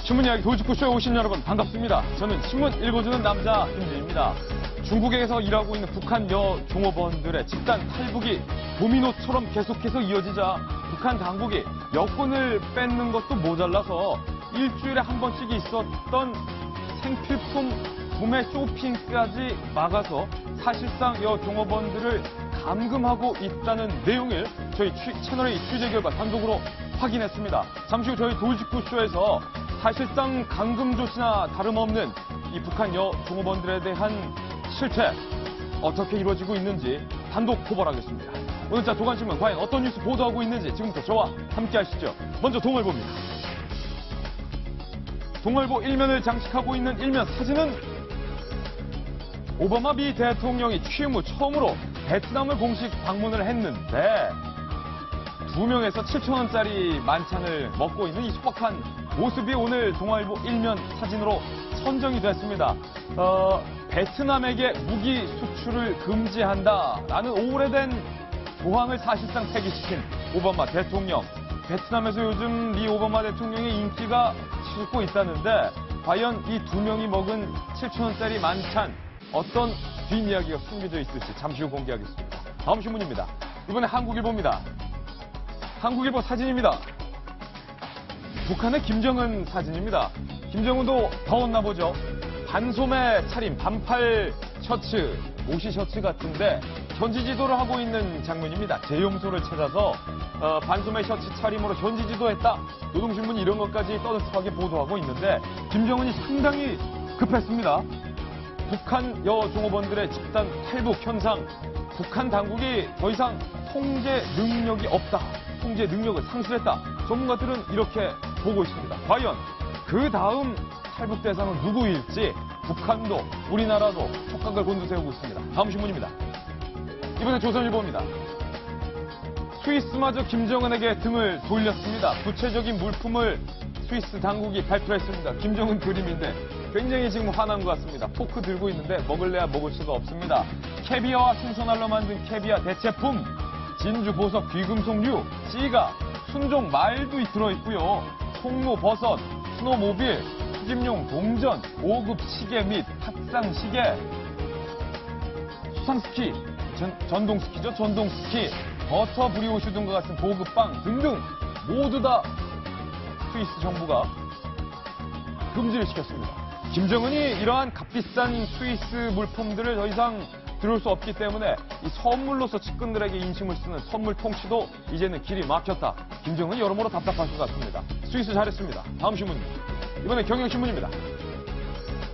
신문 이야기 도직구쇼에 오신 여러분 반갑습니다. 저는 신문 읽어주는 남자 김진입니다. 중국에서 일하고 있는 북한 여종업원들의 집단 탈북이 도미노처럼 계속해서 이어지자 북한 당국이 여권을 뺏는 것도 모자라서 일주일에 한 번씩 있었던 생필품 구매 쇼핑까지 막아서 사실상 여종업원들을 감금하고 있다는 내용을 저희 채널의 취재 결과 단독으로 확인했습니다. 잠시 후 저희 도직구쇼에서 사실상 감금 조치나 다름없는 이 북한 여종업원들에 대한 실태 어떻게 이루어지고 있는지 단독 포벌하겠습니다. 오늘 자 도관신문 과연 어떤 뉴스 보도하고 있는지 지금부터 저와 함께 하시죠. 먼저 동아일보입니다. 동아일보 일면을 장식하고 있는 일면 사진은 오바마 미 대통령이 취임 후 처음으로 베트남을 공식 방문을 했는데 2명에서 7,000원짜리 만찬을 먹고 있는 이 소박한 모습이 오늘 동아일보 일면 사진으로 선정이 됐습니다. 베트남에게 무기 수출을 금지한다라는 오래된 조항을 사실상 폐기시킨 오바마 대통령. 베트남에서 요즘 미 오바마 대통령의 인기가 치솟고 있다는데 과연 이 2명이 먹은 7,000원짜리 만찬 어떤 뒷이야기가 숨겨져 있을지 잠시 후 공개하겠습니다. 다음 신문입니다. 이번에 한국일보입니다. 한국일보 사진입니다. 북한의 김정은 사진입니다. 김정은도 더웠나 보죠. 반소매 차림, 반팔 셔츠, 모시 셔츠 같은데 현지 지도를 하고 있는 장면입니다. 재용소를 찾아서 반소매 셔츠 차림으로 현지 지도했다. 노동신문이 이런 것까지 떠들썩하게 보도하고 있는데 김정은이 상당히 급했습니다. 북한 여종업원들의 집단 탈북 현상, 북한 당국이 더 이상 통제 능력이 없다. 통제 능력을 상실했다. 전문가들은 이렇게 보고 있습니다. 과연 그 다음 탈북 대상은 누구일지 북한도 우리나라도 촉각을 곤두세우고 있습니다. 다음 신문입니다. 이번엔 조선일보입니다. 스위스마저 김정은에게 등을 돌렸습니다. 구체적인 물품을 스위스 당국이 발표했습니다. 김정은 그림인데 굉장히 지금 화난 것 같습니다. 포크 들고 있는데 먹을래야 먹을 수가 없습니다. 캐비아와 생선알로 만든 캐비아 대체품, 진주, 보석, 귀금속류, 찌가, 순종, 말도 들어있고요. 송로, 버섯, 스노모빌, 수집용 동전, 5급 시계 및 탁상 시계, 수상스키, 전동스키죠. 전동스키, 버터 브리오슈 등과 같은 고급 빵 등등 모두 다 스위스 정부가 금지를 시켰습니다. 김정은이 이러한 값비싼 스위스 물품들을 더 이상 들어올 수 없기 때문에 이 선물로서 측근들에게 인심을 쓰는 선물 통치도 이제는 길이 막혔다. 김정은이 여러모로 답답할 것 같습니다. 스위스 잘했습니다. 다음 신문입니다. 이번엔 경향신문입니다.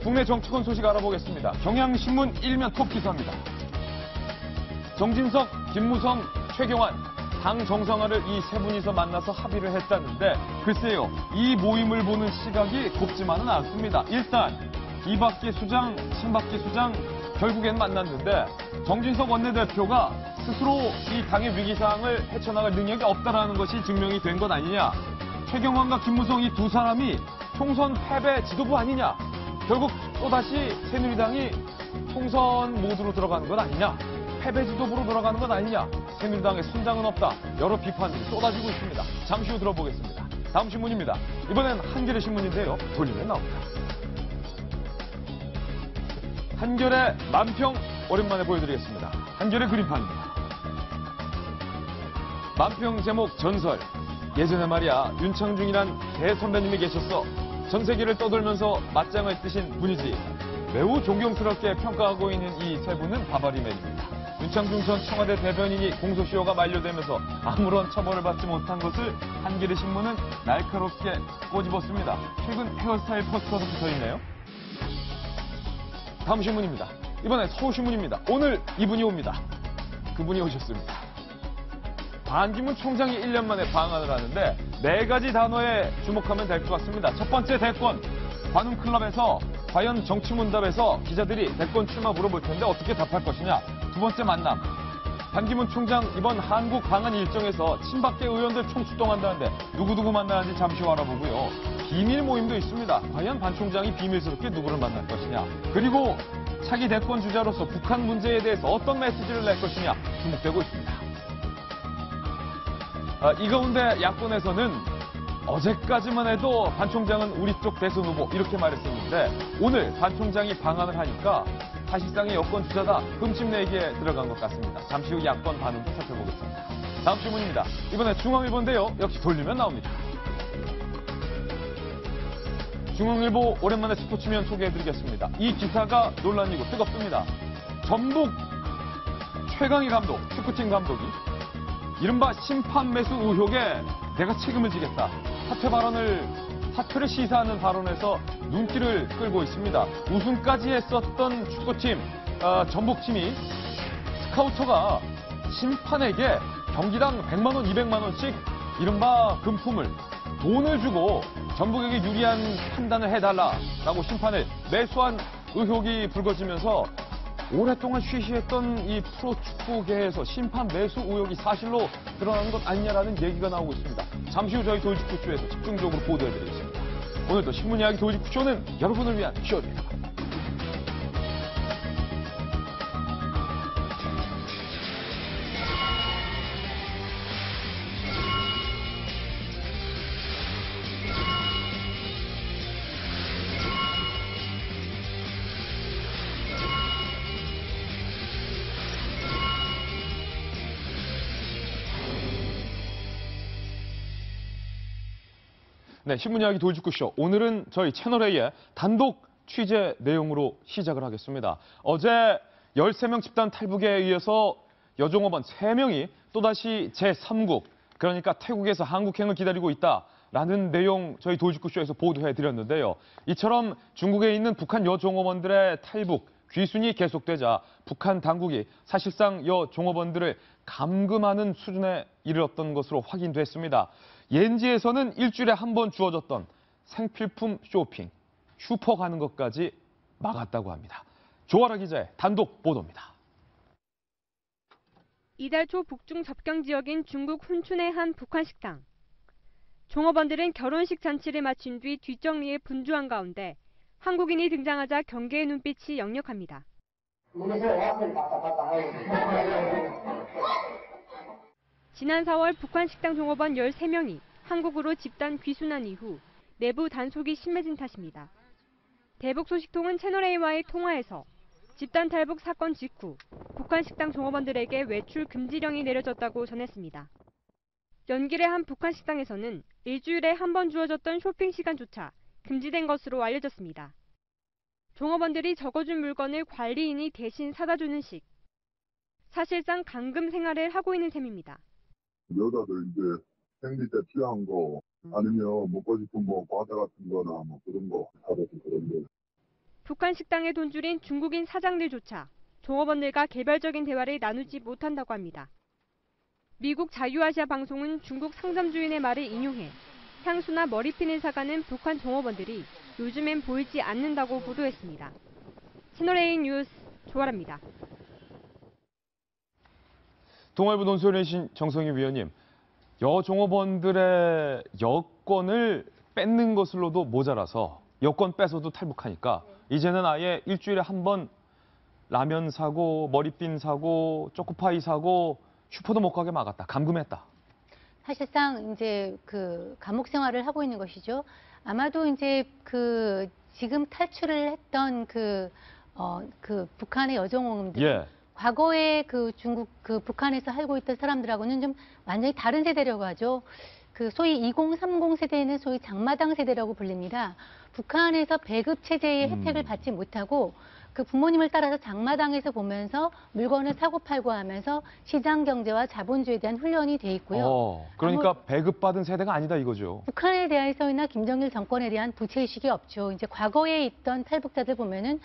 국내 정치권 소식 알아보겠습니다. 경향신문 일면 톱 기사입니다. 정진석, 김무성, 최경환, 당 정상화를 이 세 분이서 만나서 합의를 했다는데 글쎄요. 이 모임을 보는 시각이 곱지만은 않습니다. 일단 이박기 수장, 신박기 수장 결국엔 만났는데 정진석 원내대표가 스스로 이 당의 위기상황을 헤쳐나갈 능력이 없다는 것이 증명이 된 것 아니냐. 최경환과 김무성 이 두 사람이 총선 패배 지도부 아니냐. 결국 또다시 새누리당이 총선 모드로 들어가는 것 아니냐. 패배 지도부로 돌아가는 것 아니냐. 새누리당의 선장은 없다. 여러 비판들이 쏟아지고 있습니다. 잠시 후 들어보겠습니다. 다음 신문입니다. 이번엔 한겨레 신문인데요. 돌리면 나옵니다. 한겨레 만평 오랜만에 보여드리겠습니다. 한겨레 그림판입니다. 만평 제목 전설. 예전에 말이야 윤창중이란 대선배님이 계셨어. 전 세계를 떠돌면서 맞짱을 뜨신 분이지. 매우 존경스럽게 평가하고 있는 이 세 분은 바바리맨입니다. 윤창중 전 청와대 대변인이 공소시효가 만료되면서 아무런 처벌을 받지 못한 것을 한겨레 신문은 날카롭게 꼬집었습니다. 최근 헤어스타일 포스터도 붙어 있네요. 다음 신문입니다. 이번엔 서울신문입니다. 오늘 이분이 옵니다. 그분이 오셨습니다. 반기문 총장이 1년 만에 방한을 하는데 4가지 단어에 주목하면 될 것 같습니다. 첫 번째 대권. 관훈클럽에서 과연 정치문답에서 기자들이 대권 출마 물어볼 텐데 어떻게 답할 것이냐. 두 번째 만남. 반기문 총장 이번 한국 방한 일정에서 친박계 의원들 총출동한다는데 누구누구 만나는지 잠시 후 알아보고요. 비밀 모임도 있습니다. 과연 반 총장이 비밀스럽게 누구를 만날 것이냐. 그리고 차기 대권 주자로서 북한 문제에 대해서 어떤 메시지를 낼 것이냐 주목되고 있습니다. 이 가운데 야권에서는 어제까지만 해도 반 총장은 우리 쪽 대선 후보 이렇게 말했었는데 오늘 반 총장이 방한을 하니까 사실상의 여권 주자다 흠집내기에 들어간 것 같습니다. 잠시 후 야권 반응 살펴보겠습니다. 다음 질문입니다. 이번에 중앙일보인데요. 역시 돌리면 나옵니다. 중앙일보 오랜만에 스포츠면 소개해드리겠습니다. 이 기사가 논란이고 뜨겁습니다. 전북 최강희 감독, 축구팀 감독이 이른바 심판 매수 의혹에 내가 책임을 지겠다. 사퇴를 시사하는 발언에서 눈길을 끌고 있습니다. 우승까지 했었던 축구팀, 전북팀이 스카우터가 심판에게 경기당 100만 원, 200만 원씩 이른바 금품을 돈을 주고 전북에게 유리한 판단을 해달라라고 심판을 매수한 의혹이 불거지면서 오랫동안 쉬쉬했던 이 프로축구계에서 심판 매수 의혹이 사실로 드러나는 것 아니냐라는 얘기가 나오고 있습니다. 잠시 후 저희 돌직구쇼에서 집중적으로 보도해드리겠습니다. 오늘도 신문 이야기 돌직구쇼는 여러분을 위한 쇼입니다. 네, 신문 이야기 돌직구쇼. 오늘은 저희 채널A의 단독 취재 내용으로 시작을 하겠습니다. 어제 13명 집단 탈북에 의해서 여종업원 3명이 또다시 제3국, 그러니까 태국에서 한국행을 기다리고 있다라는 내용 저희 돌직구쇼에서 보도해드렸는데요. 이처럼 중국에 있는 북한 여종업원들의 탈북, 귀순이 계속되자 북한 당국이 사실상 여종업원들을 감금하는 수준에 이르렀던 것으로 확인됐습니다. 옌지에서는 일주일에 한 번 주어졌던 생필품 쇼핑, 슈퍼 가는 것까지 막았다고 합니다. 조아라 기자의 단독 보도입니다. 이달 초 북중 접경 지역인 중국 훈춘의 한 북한 식당. 종업원들은 결혼식 잔치를 마친 뒤 뒷정리에 분주한 가운데 한국인이 등장하자 경계의 눈빛이 역력합니다. 지난 4월 북한 식당 종업원 13명이 한국으로 집단 귀순한 이후 내부 단속이 심해진 탓입니다. 대북 소식통은 채널A와의 통화에서 집단 탈북 사건 직후 북한 식당 종업원들에게 외출 금지령이 내려졌다고 전했습니다. 연길의 한 북한 식당에서는 일주일에 한 번 주어졌던 쇼핑 시간조차 금지된 것으로 알려졌습니다. 종업원들이 적어준 물건을 관리인이 대신 사다 주는 식. 사실상 감금 생활을 하고 있는 셈입니다. 여자들 이제 생리 때 필요한 거 아니면 먹고 싶은 뭐 과자 같은 거나 뭐 그런 거 사줘서 그런 거. 북한 식당의 돈줄인 중국인 사장들조차 종업원들과 개별적인 대화를 나누지 못한다고 합니다. 미국 자유아시아 방송은 중국 상점주인의 말을 인용해 향수나 머리핀을 사가는 북한 종업원들이 요즘엔 보이지 않는다고 보도했습니다. 채널A 뉴스 조아라입니다. 동아일보 논설위원이신 정성희 위원님, 여종업원들의 여권을 뺏는 것으로도 모자라서 여권 뺏어도 탈북하니까 이제는 아예 일주일에 한 번 라면 사고 머리핀 사고 초코파이 사고 슈퍼도 못 가게 막았다. 감금했다. 사실상 이제 그 감옥 생활을 하고 있는 것이죠. 아마도 이제 그 지금 탈출을 했던 그 북한의 여종업원들. 예. 과거에 그 중국, 북한에서 살고 있던 사람들하고는 좀 완전히 다른 세대라고 하죠. 그 소위 2030 세대는 소위 장마당 세대라고 불립니다. 북한에서 배급 체제의 혜택을 받지 못하고 그 부모님을 따라서 장마당에서 보면서 물건을 사고 팔고 하면서 시장 경제와 자본주의에 대한 훈련이 돼 있고요. 그러니까 배급받은 세대가 아니다 이거죠. 북한에 대해서나 김정일 정권에 대한 부채의식이 없죠. 이제 과거에 있던 탈북자들 보면은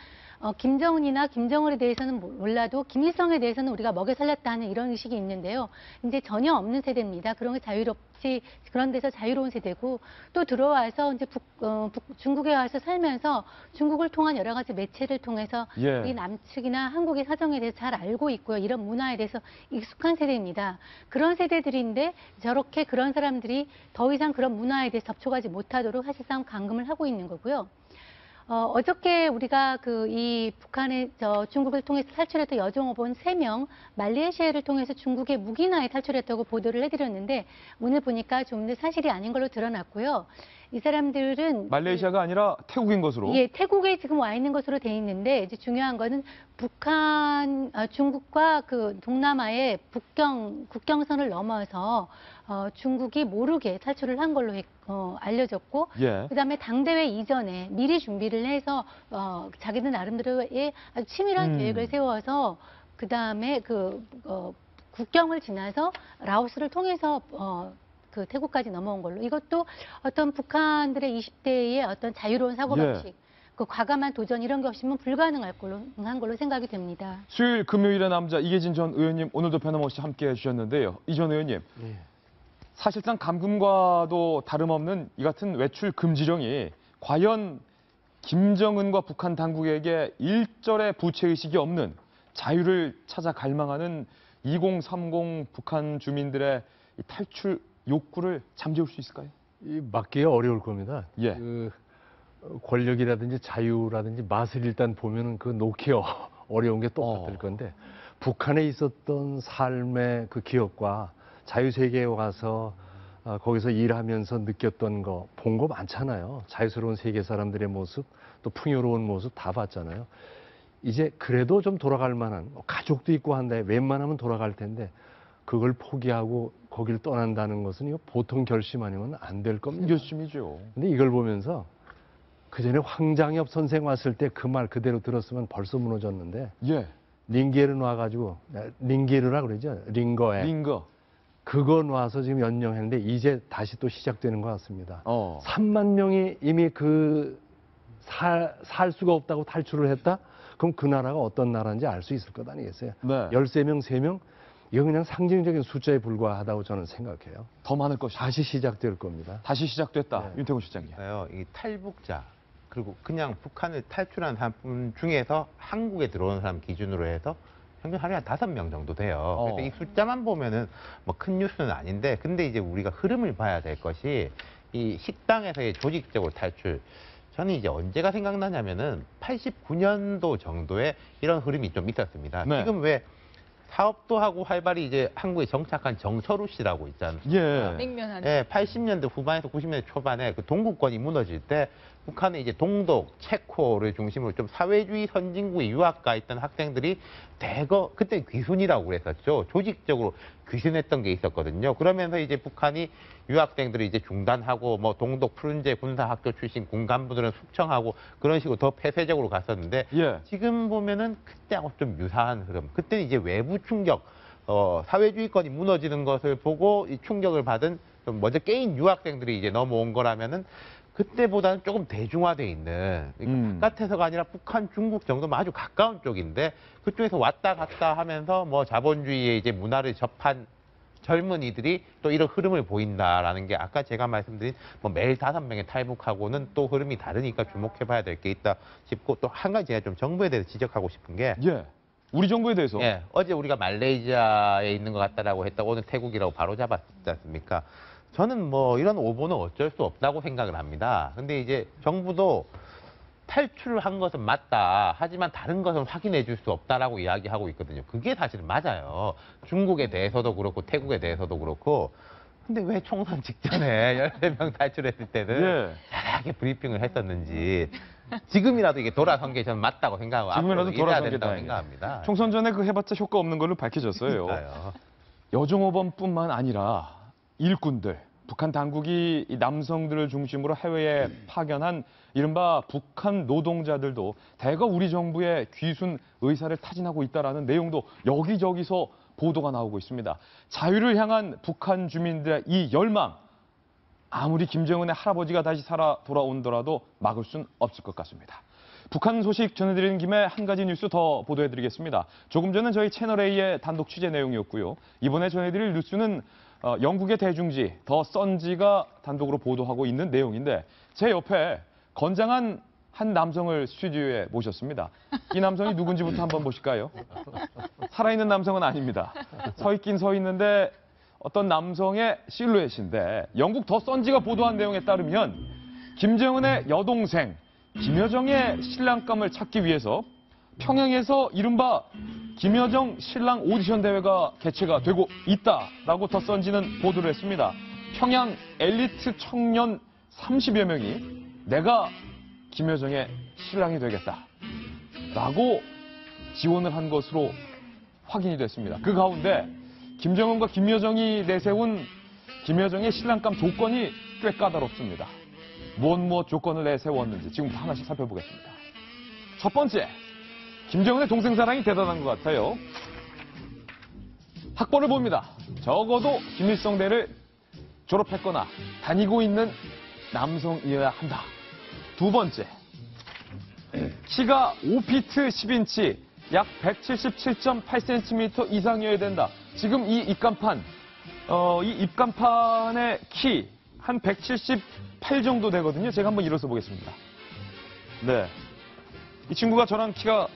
김정은이나 김정을에 대해서는 몰라도 김일성에 대해서는 우리가 먹여 살렸다 하는 이런 의식이 있는데요. 이제 전혀 없는 세대입니다. 그런 게 자유롭지, 그런 데서 자유로운 세대고 또 들어와서 이제 중국에 와서 살면서 중국을 통한 여러 가지 매체를 통해서 우리 남측이나 한국의 사정에 대해서 잘 알고 있고요. 이런 문화에 대해서 익숙한 세대입니다. 그런 세대들인데 저렇게 그런 사람들이 더 이상 그런 문화에 대해서 접촉하지 못하도록 사실상 감금을 하고 있는 거고요. 어저께 우리가 이 북한의 중국을 통해서 탈출했던 여종업원 3명, 말레이시아를 통해서 중국의 무기나에 탈출했다고 보도를 해드렸는데 오늘 보니까 좀 더 사실이 아닌 걸로 드러났고요. 이 사람들은 말레이시아가 아니라 태국인 것으로. 예, 태국에 지금 와 있는 것으로 돼 있는데 이제 중요한 거는 중국과 동남아의 국경선을 넘어서 중국이 모르게 탈출을 한 걸로 알려졌고, 예. 그다음에 당대회 이전에 미리 준비를 해서 자기들 나름대로의 아주 치밀한 계획을 세워서 그다음에 국경을 지나서 라오스를 통해서 태국까지 넘어온 걸로. 이것도 어떤 북한들의 20대의 어떤 자유로운 사고방식, 과감한 도전 이런 게 없으면 불가능한 걸로 생각이 됩니다. 수요일 금요일의 남자 이계진 전 의원님 오늘도 변함없이 함께해 주셨는데요. 이 전 의원님, 사실상 감금과도 다름없는 이 같은 외출 금지령이 과연 김정은과 북한 당국에게 일절의 부채의식이 없는 자유를 찾아 갈망하는 2030 북한 주민들의 이 탈출 욕구를 잠재울 수 있을까요? 막기가 어려울 겁니다. 예. 권력이라든지 자유라든지 맛을 일단 보면은 놓기 어려운 게 똑같을 건데, 북한에 있었던 삶의 기억과 자유세계에 와서 거기서 일하면서 느꼈던 거, 본 거 많잖아요. 자유스러운 세계 사람들의 모습, 또 풍요로운 모습 다 봤잖아요. 이제 그래도 좀 돌아갈 만한, 가족도 있고 한데 웬만하면 돌아갈 텐데 그걸 포기하고 거기를 떠난다는 것은 이거 보통 결심 아니면 안 될 겁니다. 결심이죠. 근데 이걸 보면서 그 전에 황장엽 선생 왔을 때 그 말 그대로 들었으면 벌써 무너졌는데, 예. 링게르 놔가지고, 링게르라 그러죠. 링거에. 링거. 그거 놔서 지금 연영했는데 이제 다시 또 시작되는 것 같습니다. 3만 명이 이미 살 수가 없다고 탈출을 했다? 그럼 그 나라가 어떤 나라인지 알 수 있을 것 아니겠어요? 네. 13명, 3명? 이건 그냥 상징적인 숫자에 불과하다고 저는 생각해요. 더 많을 것이다. 다시 시작될 겁니다. 다시 시작됐다. 네. 윤태곤 실장님. 이 탈북자, 그리고 그냥 북한을 탈출한 사람 중에서 한국에 들어오는 사람 기준으로 해서 평균 하루에 한 5명 정도 돼요. 그래서 이 숫자만 보면은 뭐 큰 뉴스는 아닌데, 근데 이제 우리가 흐름을 봐야 될 것이 이 식당에서의 조직적으로 탈출. 저는 이제 언제가 생각나냐면은 89년도 정도에 이런 흐름이 좀 있었습니다. 네. 지금 왜 사업도 하고 활발히 이제 한국에 정착한 정철우 씨라고 있잖아요. 예. 냉면하는. 예, 80년대 후반에서 90년대 초반에 동구권이 무너질 때 북한의 이제 동독, 체코를 중심으로 좀 사회주의 선진국에 유학 가 있던 학생들이 대거 그때 귀순이라고 그랬었죠. 조직적으로 귀순했던 게 있었거든요. 그러면서 이제 북한이 유학생들을 이제 중단하고 뭐 동독 푸른제 군사학교 출신 군간부들은 숙청하고 그런 식으로 더 폐쇄적으로 갔었는데, 예. 지금 보면은 그때하고 좀 유사한 흐름. 그때는 이제 외부 충격, 사회주의권이 무너지는 것을 보고 이 충격을 받은 좀 먼저 깨인 유학생들이 이제 넘어온 거라면은 그때보다는 조금 대중화돼 있는, 바깥에서가 아니라 북한, 중국 정도면 아주 가까운 쪽인데 그쪽에서 왔다 갔다 하면서 뭐 자본주의의 이제 문화를 접한 젊은이들이 또 이런 흐름을 보인다라는 게 아까 제가 말씀드린 뭐 매일 5명의 탈북하고는 또 흐름이 다르니까 주목해봐야 될 게 있다 싶고, 또 한 가지 제가 좀 정부에 대해서 지적하고 싶은 게, 예. 우리 정부에 대해서. 예, 어제 우리가 말레이시아에 있는 것 같다라고 했다고 오늘 태국이라고 바로 잡았지 않습니까? 저는 뭐 이런 오보는 어쩔 수 없다고 생각을 합니다. 근데 이제 정부도 탈출을 한 것은 맞다. 하지만 다른 것은 확인해 줄 수 없다라고 이야기하고 있거든요. 그게 사실은 맞아요. 중국에 대해서도 그렇고 태국에 대해서도 그렇고. 근데 왜 총선 직전에 13명 탈출했을 때는 잘하게 브리핑을 했었는지, 지금이라도 이게 돌아선 게 저는 맞다고 생각하고 지금이라도 앞으로 이래야 돌아선 게 된다고 다행이에요. 생각합니다. 총선 전에 해봤자 효과 없는 걸로 밝혀졌어요. 그러니까요. 여종업원뿐만 아니라 일꾼들, 북한 당국이 이 남성들을 중심으로 해외에 파견한 이른바 북한 노동자들도 대거 우리 정부의 귀순 의사를 타진하고 있다는 내용도 여기저기서 보도가 나오고 있습니다. 자유를 향한 북한 주민들의 이 열망, 아무리 김정은의 할아버지가 다시 살아 돌아온더라도 막을 순 없을 것 같습니다. 북한 소식 전해드리는 김에 한 가지 뉴스 더 보도해드리겠습니다. 조금 전은 저희 채널A의 단독 취재 내용이었고요. 이번에 전해드릴 뉴스는 영국의 대중지 더 선지가 단독으로 보도하고 있는 내용인데, 제 옆에 건장한 한 남성을 스튜디오에 모셨습니다. 이 남성이 누군지부터 한번 보실까요? 살아있는 남성은 아닙니다. 서 있긴 서 있는데 어떤 남성의 실루엣인데, 영국 더 선지가 보도한 내용에 따르면 김정은의 여동생 김여정의 신랑감을 찾기 위해서 평양에서 이른바 김여정 신랑 오디션 대회가 개최가 되고 있다라고 더선지는 보도를 했습니다. 평양 엘리트 청년 30여 명이 내가 김여정의 신랑이 되겠다라고 지원을 한 것으로 확인이 됐습니다. 그 가운데 김정은과 김여정이 내세운 김여정의 신랑감 조건이 꽤 까다롭습니다. 무엇 조건을 내세웠는지 지금부터 하나씩 살펴보겠습니다. 첫 번째, 김정은의 동생 사랑이 대단한 것 같아요. 학벌을 봅니다. 적어도 김일성대를 졸업했거나 다니고 있는 남성이어야 한다. 두 번째, 키가 5피트 10인치, 약 177.8cm 이상이어야 된다. 지금 이 입간판의 키 한 178 정도 되거든요. 제가 한번 일어서 보겠습니다. 네. 이 친구가 저랑 키가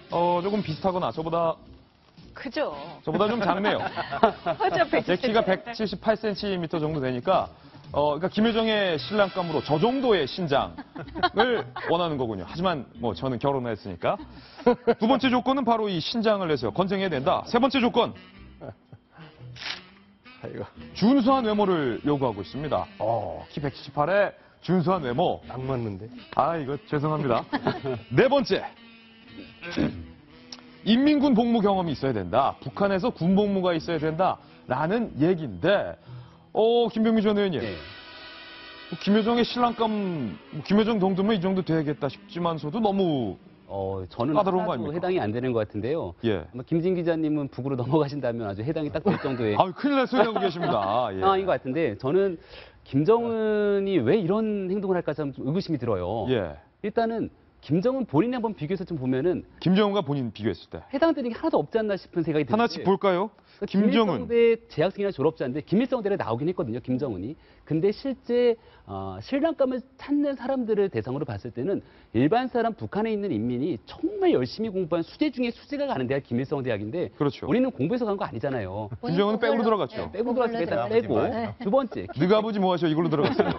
조금 비슷하거나 그죠? 저보다 좀 작네요. 제 키가 178cm 정도 되니까 그러니까 김여정의 신랑감으로 저 정도의 신장을 원하는 거군요. 하지만 뭐 저는 결혼을 했으니까. 두 번째 조건은 바로 이 신장을 내세요. 건생해야 된다. 세 번째 조건. 아이고, 준수한 외모를 요구하고 있습니다. 키 178에 준수한 외모. 딱 맞는데. 아, 이거 죄송합니다. 네 번째. 인민군 복무 경험이 있어야 된다. 북한에서 군 복무가 있어야 된다라는 얘기인데, 김병미 전 의원님. 네. 김여정의 신랑감, 김여정 정도면 이 정도 돼야겠다 싶지만서도 너무 저는 까다로운 거 하나도 아닙니까? 해당이 안 되는 것 같은데요. 예. 아마 김진 기자님은 북으로 넘어가신다면 아주 해당이 딱 될 정도의 아, 큰일 날 소리 하고 계십니다. 예. 상황인 것 같은데 저는 김정은이 왜 이런 행동을 할까 좀 의구심이 들어요. 예. 일단은 김정은 본인이 한번 비교해서 좀 보면은 김정은과 본인 비교했을 때. 해당되는 게 하나도 없지 않나 싶은 생각이 드는데 하나씩 볼까요? 김정은. 김일성대 재학생이나 졸업자인데 김일성대를 나오긴 했거든요. 김정은이. 근데 실제 신랑감을 찾는 사람들을 대상으로 봤을 때는 일반 사람 북한에 있는 인민이 정말 열심히 공부한 수재 중에 수재가 가는 대학 김일성 대학인데 그렇죠. 우리는 공부해서 간 거 아니잖아요. 김정은은 백으로 들어갔죠. 빼고 들어갔으니까 일단 빼고 네. 두 번째 네가 아버지 뭐 하셔? 이걸로 들어갔어요.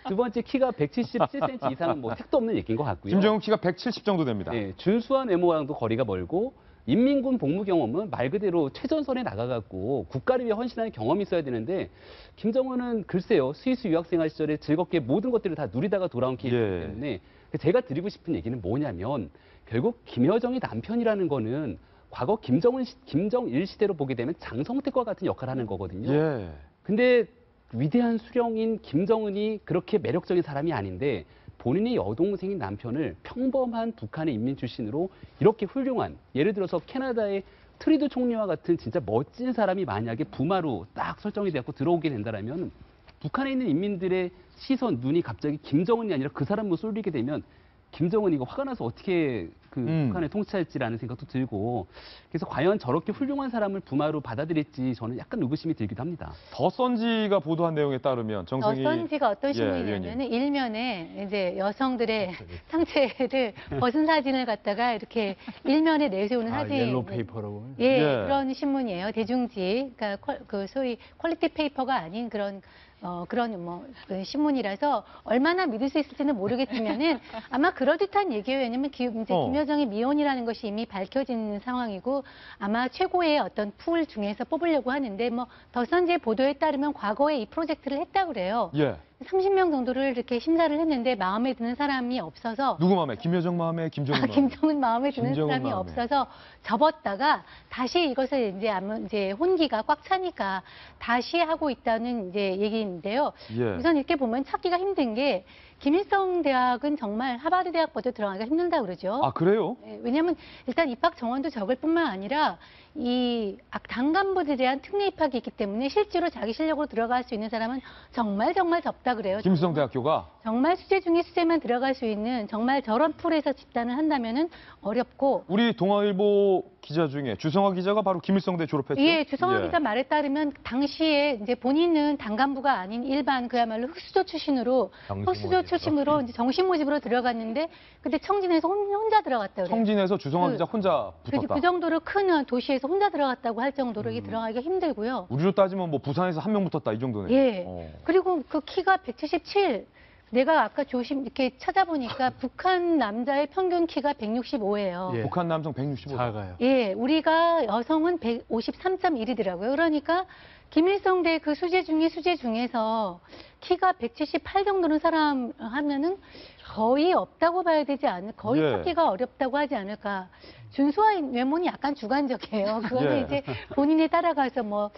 두 번째 키가 177cm 이상은 뭐 택도 없는 얘기인 것 같고요. 김정은 키가 170 정도 됩니다. 네, 준수한 외모랑도 거리가 멀고 인민군 복무 경험은 말 그대로 최전선에 나가갖고 국가를 위해 헌신하는 경험이 있어야 되는데 김정은은 글쎄요 스위스 유학생활 시절에 즐겁게 모든 것들을 다 누리다가 돌아온 케이스이기 예. 때문에 제가 드리고 싶은 얘기는 뭐냐면 결국 김여정이 남편이라는 거는 과거 김정일 시대로 보게 되면 장성택과 같은 역할을 하는 거거든요. 예. 근데 위대한 수령인 김정은이 그렇게 매력적인 사람이 아닌데 본인의 여동생인 남편을 평범한 북한의 인민 출신으로 이렇게 훌륭한 예를 들어서 캐나다의 트리도 총리와 같은 진짜 멋진 사람이 만약에 부마로 딱 설정이 되고 들어오게 된다면 북한에 있는 인민들의 시선, 눈이 갑자기 김정은이 아니라 그 사람으로 쏠리게 되면 김정은이 이거 화가 나서 어떻게 북한을 통치할지라는 생각도 들고 그래서 과연 저렇게 훌륭한 사람을 부마로 받아들일지 저는 약간 의구심이 들기도 합니다. 더선지가 보도한 내용에 따르면 정승희 더선지가 어떤 예, 신문이냐면 위원님. 일면에 이제 여성들의 상체를 벗은 사진을 갖다가 이렇게 일면에 내세우는 사진. 옐로우 페이퍼라고. 예, 예. 그런 신문이에요. 대중지, 그러니까 그 소위 퀄리티 페이퍼가 아닌 그런 그 신문이라서 얼마나 믿을 수 있을지는 모르겠지만은 아마 그럴듯한 얘기예요. 왜냐면 이제 김여정의 미혼이라는 것이 이미 밝혀진 상황이고 아마 최고의 어떤 풀 중에서 뽑으려고 하는데 뭐 더선지의 보도에 따르면 과거에 이 프로젝트를 했다고 그래요. 예. 30명 정도를 이렇게 심사를 했는데 마음에 드는 사람이 없어서 누구 마음에? 김여정 마음에? 김정은 마음에? 김정은 마음에 드는 김정은 사람이 마음에. 없어서 접었다가 다시 이것을 이제 혼기가 꽉 차니까 다시 하고 있다는 이제 얘기인데요. 예. 우선 이렇게 보면 찾기가 힘든 게 김일성 대학은 정말 하버드 대학보다 들어가기가 힘들다 그러죠. 아, 그래요? 네, 왜냐하면 일단 입학 정원도 적을 뿐만 아니라 이 당 간부들에 대한 특례 입학이 있기 때문에 실제로 자기 실력으로 들어갈 수 있는 사람은 정말 적다 그래요. 김일성 대학교가 정말 수재 중에 수재만 들어갈 수 있는 정말 저런 풀에서 집단을 한다면은 어렵고. 우리 동아일보 기자 중에 주성화 기자가 바로 김일성대 졸업했죠? 예, 주성화 예. 기자 말에 따르면 당시에 이제 본인은 당간부가 아닌 일반 그야말로 흑수저 출신으로 이제 정시 모집으로 들어갔는데 그때 청진에서 혼자 들어갔다 그래요. 청진에서 주성화 기자 혼자 붙었다. 그 정도로 큰 도시에서 혼자 들어갔다고 할 정도로 이게 들어가기가 힘들고요. 우리로 따지면 뭐 부산에서 한 명 붙었다 이 정도네요. 예. 그리고 그 키가 177. 내가 아까 이렇게 찾아보니까 북한 남자의 평균 키가 165예요. 예. 북한 남성 165. 작아요. 예, 우리가 여성은 153.1이더라고요. 그러니까 김일성 대 그 수재 중에서 키가 178 정도는 사람 하면은 거의 없다고 봐야 되지 않을, 거의 예. 찾기가 어렵다고 하지 않을까. 준수한 외모는 약간 주관적이에요. 그거는 예. 이제 본인에 따라가서 뭐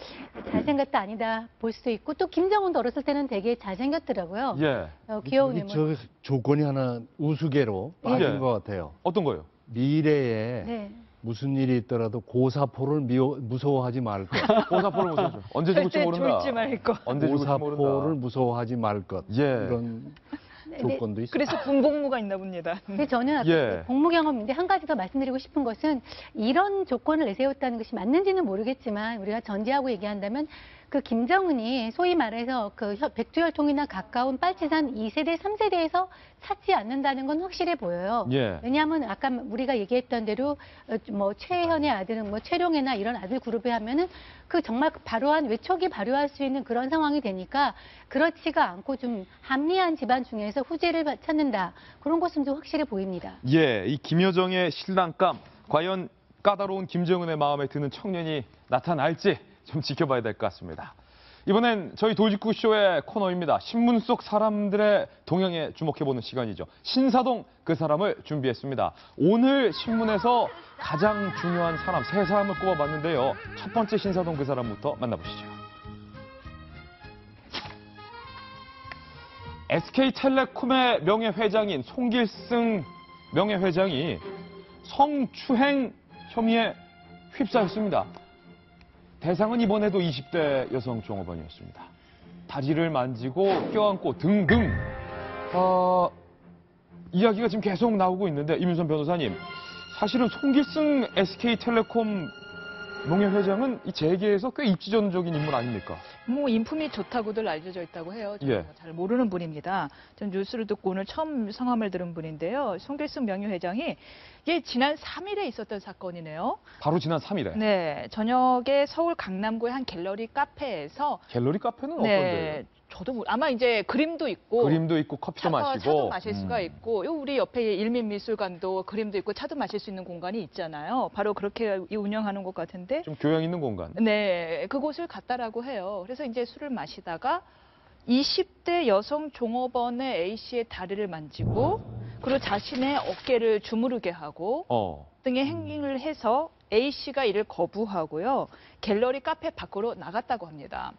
잘생겼다 아니다 볼 수도 있고, 또 김정은도 어렸을 때는 되게 잘생겼더라고요. 예. 귀여운 여기 외모. 저 조건이 하나 우스개로 빠진 예. 것 같아요. 어떤 거요? 미래에 네. 무슨 일이 있더라도 고사포를 무서워하지 말 것. 고사포를 무서워져. 언제 죽을지 절대 모른다. 졸지 말고. 언제 죽을지 고사포를 모른다. 무서워하지 말 것. 예. 이런 네, 조건도 있어요. 그래서 군복무가 있나 봅니다. 근데 저는 아까 예. 복무 경험인데 한 가지 더 말씀드리고 싶은 것은 이런 조건을 내세웠다는 것이 맞는지는 모르겠지만 우리가 전제하고 얘기한다면 그 김정은이 소위 말해서 그 백두혈통이나 가까운 빨치산 2세대, 3세대에서 찾지 않는다는 건 확실해 보여요. 예. 왜냐하면 아까 우리가 얘기했던 대로 뭐 최현의 아들은 뭐 최룡해나 이런 아들 그룹에 하면은 그 정말 발효한 외척이 발효할 수 있는 그런 상황이 되니까 그렇지가 않고 좀 합리한 집안 중에서 후계를 찾는다. 그런 것은 좀 확실해 보입니다. 예, 이 김여정의 신랑감, 과연 까다로운 김정은의 마음에 드는 청년이 나타날지 좀 지켜봐야 될 것 같습니다. 이번엔 저희 돌직구쇼의 코너입니다. 신문 속 사람들의 동향에 주목해보는 시간이죠. 신사동 그 사람을 준비했습니다. 오늘 신문에서 가장 중요한 사람, 세 사람을 꼽아봤는데요. 첫 번째 신사동 그 사람부터 만나보시죠. SK텔레콤의 명예회장인 송길승 명예회장이 성추행 혐의에 휩싸였습니다. 대상은 이번에도 20대 여성 종업원이었습니다. 다리를 만지고 껴안고 등등 이야기가 지금 계속 나오고 있는데 이민선 변호사님, 사실은 송길승 SK텔레콤 명예회장은 이 재계에서 꽤 입지전적인 인물 아닙니까? 뭐 인품이 좋다고들 알려져 있다고 해요. 저는 예. 뭐잘 모르는 분입니다. 전 뉴스를 듣고 오늘 처음 성함을 들은 분인데요. 송길승 명예회장이 이게 지난 3일에 있었던 사건이네요. 바로 지난 3일에. 네, 저녁에 서울 강남구의 한 갤러리 카페에서 갤러리 카페는 어떤데요? 네, 저도 아마 이제 그림도 있고 그림도 있고 커피도 마시고. 차도 마실 수가 있고, 요 우리 옆에 일민미술관도 그림도 있고 차도 마실 수 있는 공간이 있잖아요. 바로 그렇게 운영하는 것 같은데, 좀 교양 있는 공간. 네, 그곳을 갔다라고 해요. 그래서 이제 술을 마시다가 20대 여성 종업원의 A 씨의 다리를 만지고, 그리고 자신의 어깨를 주무르게 하고 등의 행위를 해서 A 씨가 이를 거부하고요, 갤러리 카페 밖으로 나갔다고 합니다.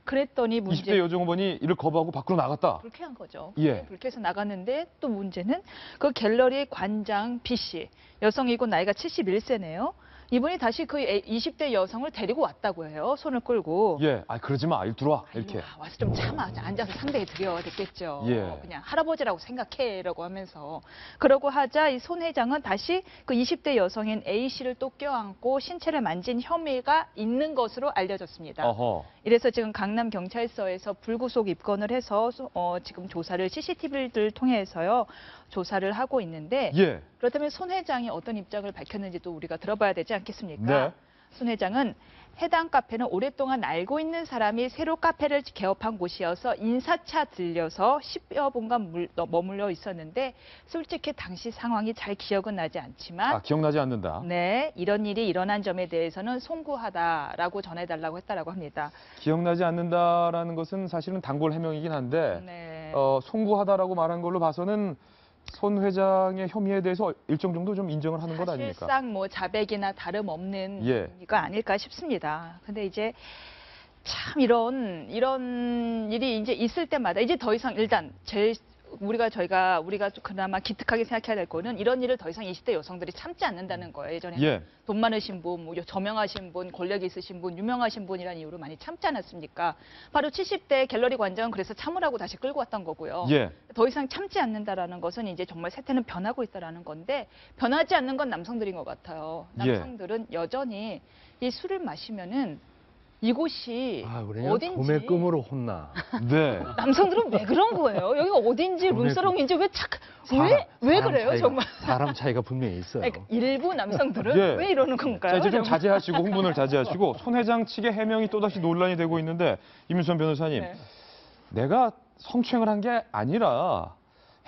그랬더니 20대 여종업원이 이를 거부하고 밖으로 나갔다. 불쾌한 거죠. 예. 불쾌해서 나갔는데, 또 문제는 그 갤러리 관장 B 씨, 여성이고 나이가 71세네요. 이분이 다시 그 20대 여성을 데리고 왔다고 해요. 손을 끌고. 예, 그러지 마, 이리 들어와. 이렇게. 아이고, 와서 좀 참아. 앉아서 상대해 드려 됐겠죠. 예. 그냥 할아버지라고 생각해라고 하면서. 그러고 하자 이 손 회장은 다시 그 20대 여성인 A 씨를 또 껴안고 신체를 만진 혐의가 있는 것으로 알려졌습니다. 어허. 이래서 지금 강남 경찰서에서 불구속 입건을 해서 지금 조사를 CCTV를 통해서요, 조사를 하고 있는데, 예. 그렇다면 손 회장이 어떤 입장을 밝혔는지 또 우리가 들어봐야 되지 않겠습니까? 네. 손 회장은 해당 카페는 오랫동안 알고 있는 사람이 새로 카페를 개업한 곳이어서 인사차 들려서 10여 분간 머물러 있었는데, 솔직히 당시 상황이 잘 기억은 나지 않지만 기억나지 않는다. 네, 이런 일이 일어난 점에 대해서는 송구하다라고 전해달라고 했다라고 합니다. 기억나지 않는다라는 것은 사실은 단골 해명이긴 한데 네. 송구하다라고 말한 걸로 봐서는 손 회장의 혐의에 대해서 일정 정도 좀 인정을 하는 것 아닙니까? 사실상 뭐 자백이나 다름없는 예. 이가 아닐까 싶습니다. 근데 이제 참 이런 일이 이제 있을 때마다 이제 더 이상 일단 우리가 좀 그나마 기특하게 생각해야 될 거는, 이런 일을 더 이상 20대 여성들이 참지 않는다는 거예요. 예전에 예. 돈 많으신 분, 뭐 저명하신 분, 권력이 있으신 분, 유명하신 분이라는 이유로 많이 참지 않았습니까? 바로 70대 갤러리 관장은 그래서 참으라고 다시 끌고 왔던 거고요. 예. 더 이상 참지 않는다라는 것은 이제 정말 세태는 변하고 있다라는 건데, 변하지 않는 건 남성들인 것 같아요. 예. 남성들은 여전히 이 술을 마시면은 이곳이 그래요? 어딘지, 도매금으로 혼나. 네. 남성들은 왜 그런 거예요? 여기가 어딘지 룸사롱인지 왜 그래요? 정말 사람 차이가 분명히 있어요. 그러니까 일부 남성들은 예. 왜 이러는 건가요? 자, 이제 좀 정말? 자제하시고 흥분을 자제하시고 손 회장 측의 해명이 또다시 논란이 되고 있는데 이민선 변호사님, 네. 내가 성추행을 한 게 아니라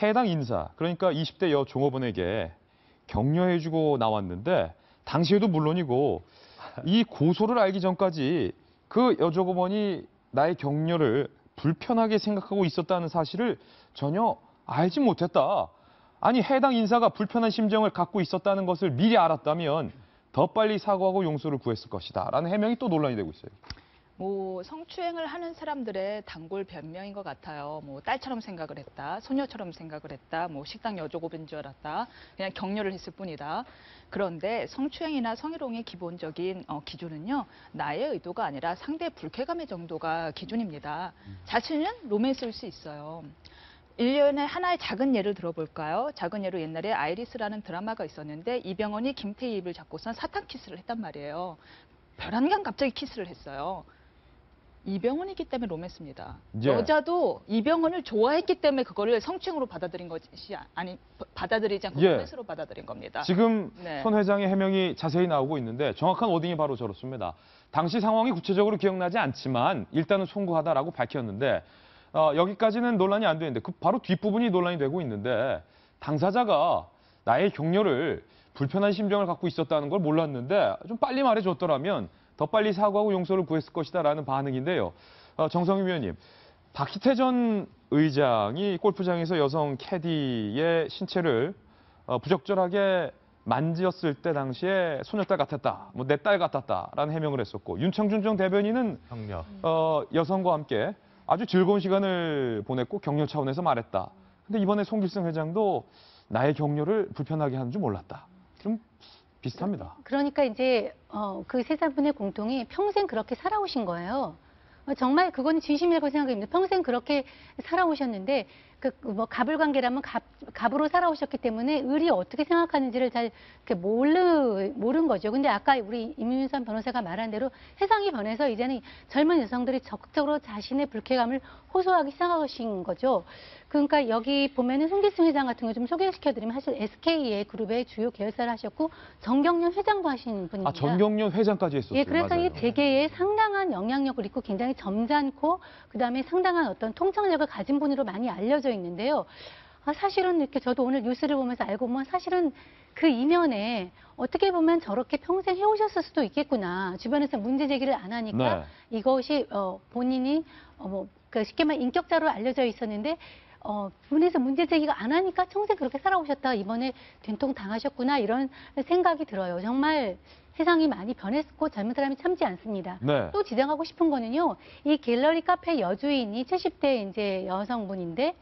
해당 인사, 그러니까 20대 여 종업원에게 격려해주고 나왔는데 당시에도 물론이고 이 고소를 알기 전까지 그 여종업원이 나의 격려를 불편하게 생각하고 있었다는 사실을 전혀 알지 못했다. 아니 해당 인사가 불편한 심정을 갖고 있었다는 것을 미리 알았다면 더 빨리 사과하고 용서를 구했을 것이다. 라는 해명이 또 논란이 되고 있어요. 뭐 성추행을 하는 사람들의 단골 변명인 것 같아요. 뭐 딸처럼 생각을 했다, 소녀처럼 생각을 했다, 뭐 식당 여종업인 줄 알았다, 그냥 격려를 했을 뿐이다. 그런데 성추행이나 성희롱의 기본적인 기준은요, 나의 의도가 아니라 상대의 불쾌감의 정도가 기준입니다. 자신은 로맨스일 수 있어요. 1년에 하나의 작은 예를 들어볼까요? 작은 예로 옛날에 아이리스라는 드라마가 있었는데 이병헌이 김태희 입을 잡고선 사탕 키스를 했단 말이에요. 벼랑간 갑자기 키스를 했어요. 이병헌이기 때문에 로맨스입니다. 예. 여자도 이병헌을 좋아했기 때문에 그거를 성추행으로 받아들인 것이 받아들이지 않고 예. 로맨스로 받아들인 겁니다. 지금 네. 손 회장의 해명이 자세히 나오고 있는데 정확한 워딩이 바로 저렇습니다. 당시 상황이 구체적으로 기억나지 않지만 일단은 송구하다라고 밝혔는데 여기까지는 논란이 안 되는데 그 바로 뒷부분이 논란이 되고 있는데 당사자가 나의 격려를 불편한 심정을 갖고 있었다는 걸 몰랐는데 좀 빨리 말해줬더라면 더 빨리 사과하고 용서를 구했을 것이다라는 반응인데요. 정성희 위원님, 박희태 전 의장이 골프장에서 여성 캐디의 신체를 부적절하게 만지었을 때 당시에 소녀딸 같았다, 뭐 내 딸 같았다라는 해명을 했었고 윤창준 전 대변인은 격려. 여성과 함께 아주 즐거운 시간을 보냈고 격려 차원에서 말했다. 근데 이번에 송길승 회장도 나의 격려를 불편하게 하는 줄 몰랐다. 좀 비슷합니다. 그러니까 이제 그 세 사분의 공통이 평생 그렇게 살아오신 거예요. 정말 그건 진심이라고 생각합니다. 평생 그렇게 살아오셨는데 뭐 갑을 관계라면 갑으로 살아오셨기 때문에 을이 어떻게 생각하는지를 잘 이렇게 모른 거죠. 근데 아까 우리 임윤선 변호사가 말한 대로 세상이 변해서 이제는 젊은 여성들이 적극적으로 자신의 불쾌감을 호소하기 시작하신 거죠. 그러니까 여기 보면은 송길승 회장 같은 거 좀 소개시켜드리면 사실 SK의 그룹의 주요 계열사를 하셨고 정경련 회장도 하신 분입니다. 정경련 회장까지 했었어요. 예, 그래서 맞아요. 이 재계에 상당한 영향력을 있고 굉장히 점잖고 그다음에 상당한 어떤 통찰력을 가진 분으로 많이 알려져 있는데요. 사실은 이렇게 저도 오늘 뉴스를 보면서 알고 보면 사실은 그 이면에 어떻게 보면 저렇게 평생 해오셨을 수도 있겠구나. 주변에서 문제 제기를 안 하니까 네. 이것이 본인이 쉽게 말해 인격자로 알려져 있었는데 주변에서 문제 제기가 안 하니까 평생 그렇게 살아오셨다. 이번에 된통 당하셨구나. 이런 생각이 들어요. 정말 세상이 많이 변했고 젊은 사람이 참지 않습니다. 네. 또 지적하고 싶은 거는요. 이 갤러리 카페 여주인이 70대 이제 여성분인데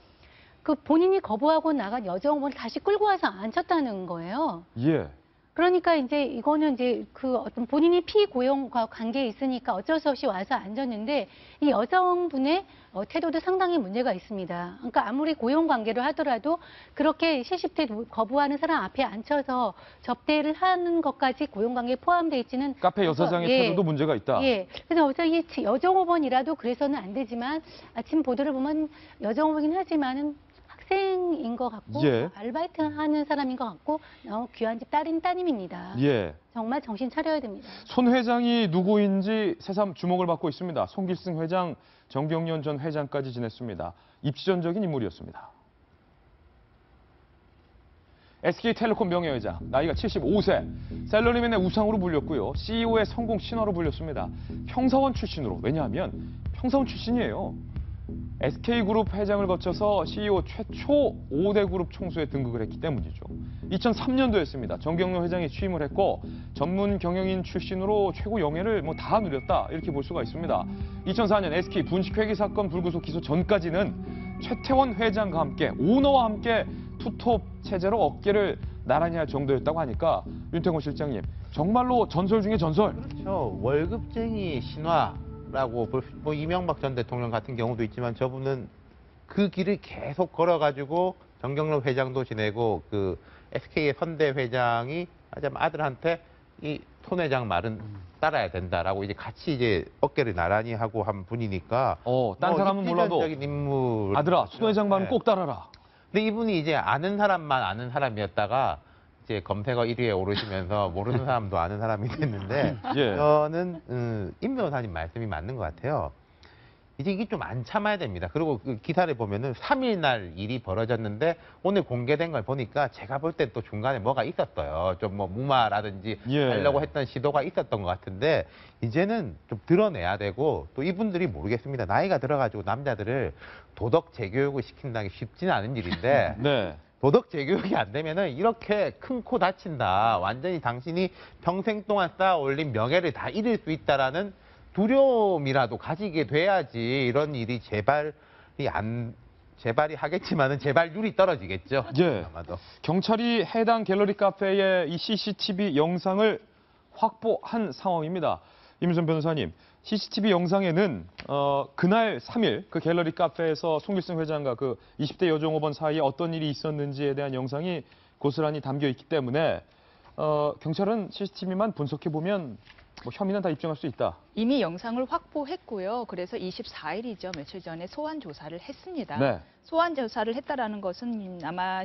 그 본인이 거부하고 나간 여성분을 다시 끌고 와서 앉혔다는 거예요. 예. 그러니까 이제 이거는 이제 그 어떤 본인이 피고용과 관계에 있으니까 어쩔 수 없이 와서 앉았는데 이 여성분의 태도도 상당히 문제가 있습니다. 그러니까 아무리 고용 관계를 하더라도 그렇게 70대 거부하는 사람 앞에 앉혀서 접대를 하는 것까지 고용 관계에 포함되어 있지는 카페 여사장의 예. 태도도 문제가 있다. 예. 그래서 어차피 여종업원이라도 그래서는 안 되지만 아침 보도를 보면 여종업원이긴 하지만은 학생인 것 같고 예. 아르바이트 하는 사람인 것 같고 귀한 집 딸인 따님입니다. 예. 정말 정신 차려야 됩니다. 손 회장이 누구인지 새삼 주목을 받고 있습니다. 송길승 회장, 정경련 전 회장까지 지냈습니다. 입지전적인 인물이었습니다. SK텔레콤 명예회장, 나이가 75세, 셀러리맨의 우상으로 불렸고요. CEO의 성공 신화로 불렸습니다. 평사원 출신으로, 왜냐하면 평사원 출신이에요. SK그룹 회장을 거쳐서 CEO 최초 5대 그룹 총수에 등극을 했기 때문이죠. 2003년도였습니다. 정경련 회장이 취임을 했고 전문 경영인 출신으로 최고 영예를 다 누렸다 이렇게 볼 수가 있습니다. 2004년 SK 분식회계 사건 불구속 기소 전까지는 최태원 회장과 함께 오너와 함께 투톱 체제로 어깨를 나란히 할 정도였다고 하니까 윤태곤 실장님 정말로 전설 중에 전설. 그렇죠. 월급쟁이 신화라고 뭐 이명박 전 대통령 같은 경우도 있지만 저분은 그 길을 계속 걸어가지고 정경련 회장도 지내고 그 SK의 선대 회장이 하자면 아들한테 이 손 회장 말은 따라야 된다라고 이제 같이 이제 어깨를 나란히 하고 한 분이니까. 딴 사람은 몰라도 입지전적인 인물. 아들아 손 회장 말은 네. 꼭 따라라. 근데 이분이 이제 아는 사람만 아는 사람이었다가 이제 검색어 1위에 오르시면서 모르는 사람도 아는 사람이 됐는데 예. 저는 임 변호사님 말씀이 맞는 것 같아요. 이제 이게 좀 안 참아야 됩니다. 그리고 그 기사를 보면은 3일 날 일이 벌어졌는데 오늘 공개된 걸 보니까 제가 볼 때 또 중간에 뭐가 있었어요. 좀 뭐 무마라든지 하려고 했던 시도가 있었던 것 같은데 이제는 좀 드러내야 되고 또 이분들이 모르겠습니다. 나이가 들어가지고 남자들을 도덕 재교육을 시킨다는 게 쉽지는 않은 일인데 네. 도덕 재교육이 안 되면은 이렇게 큰 코 다친다. 완전히 당신이 평생 동안 쌓아 올린 명예를 다 잃을 수 있다라는 두려움이라도 가지게 돼야지 이런 일이 재발이 하겠지만은 재발률이 떨어지겠죠. 예. 아마도. 경찰이 해당 갤러리 카페의 이 CCTV 영상을 확보한 상황입니다. 임유선 변호사님, CCTV 영상에는 그날 3일 그 갤러리 카페에서 송길승 회장과 그 20대 여종업원 사이에 어떤 일이 있었는지에 대한 영상이 고스란히 담겨 있기 때문에 경찰은 CCTV만 분석해 보면 뭐 혐의는 다 입증할 수 있다. 이미 영상을 확보했고요. 그래서 24일이죠. 며칠 전에 소환 조사를 했습니다. 네. 소환 조사를 했다라는 것은 아마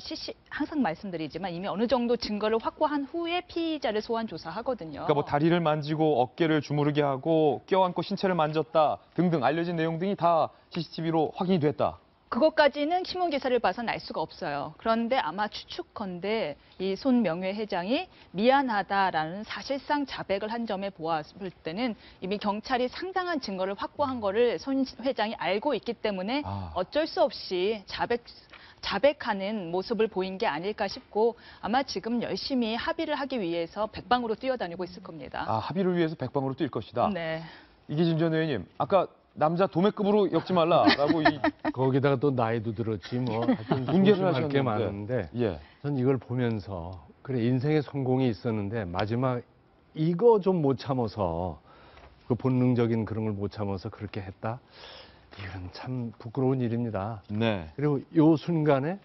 항상 말씀드리지만 이미 어느 정도 증거를 확보한 후에 피의자를 소환 조사하거든요. 그러니까 뭐 다리를 만지고 어깨를 주무르게 하고 껴안고 신체를 만졌다 등등 알려진 내용 등이 다 CCTV로 확인이 됐다. 그것까지는 신문 기사를 봐서는 알 수가 없어요. 그런데 아마 추측컨대 이 손명회 회장이 미안하다라는 사실상 자백을 한 점에 보았을 때는 이미 경찰이 상당한 증거를 확보한 거를 손 회장이 알고 있기 때문에 어쩔 수 없이 자백하는 모습을 보인 게 아닐까 싶고 아마 지금 열심히 합의를 하기 위해서 백방으로 뛰어다니고 있을 겁니다. 합의를 위해서 백방으로 뛸 것이다. 네. 이기진 전 의원님, 아까 남자 도매급으로 엮지 말라라고 거기다가 또 나이도 들었지 뭐 하여튼 문제를 조심할 게 하셨는데. 많은데 예. 전 이걸 보면서 그래 인생의 성공이 있었는데 마지막 이거 좀 못 참아서 그 본능적인 그런 걸 못 참아서 그렇게 했다. 이건 참 부끄러운 일입니다. 네. 그리고 요 순간에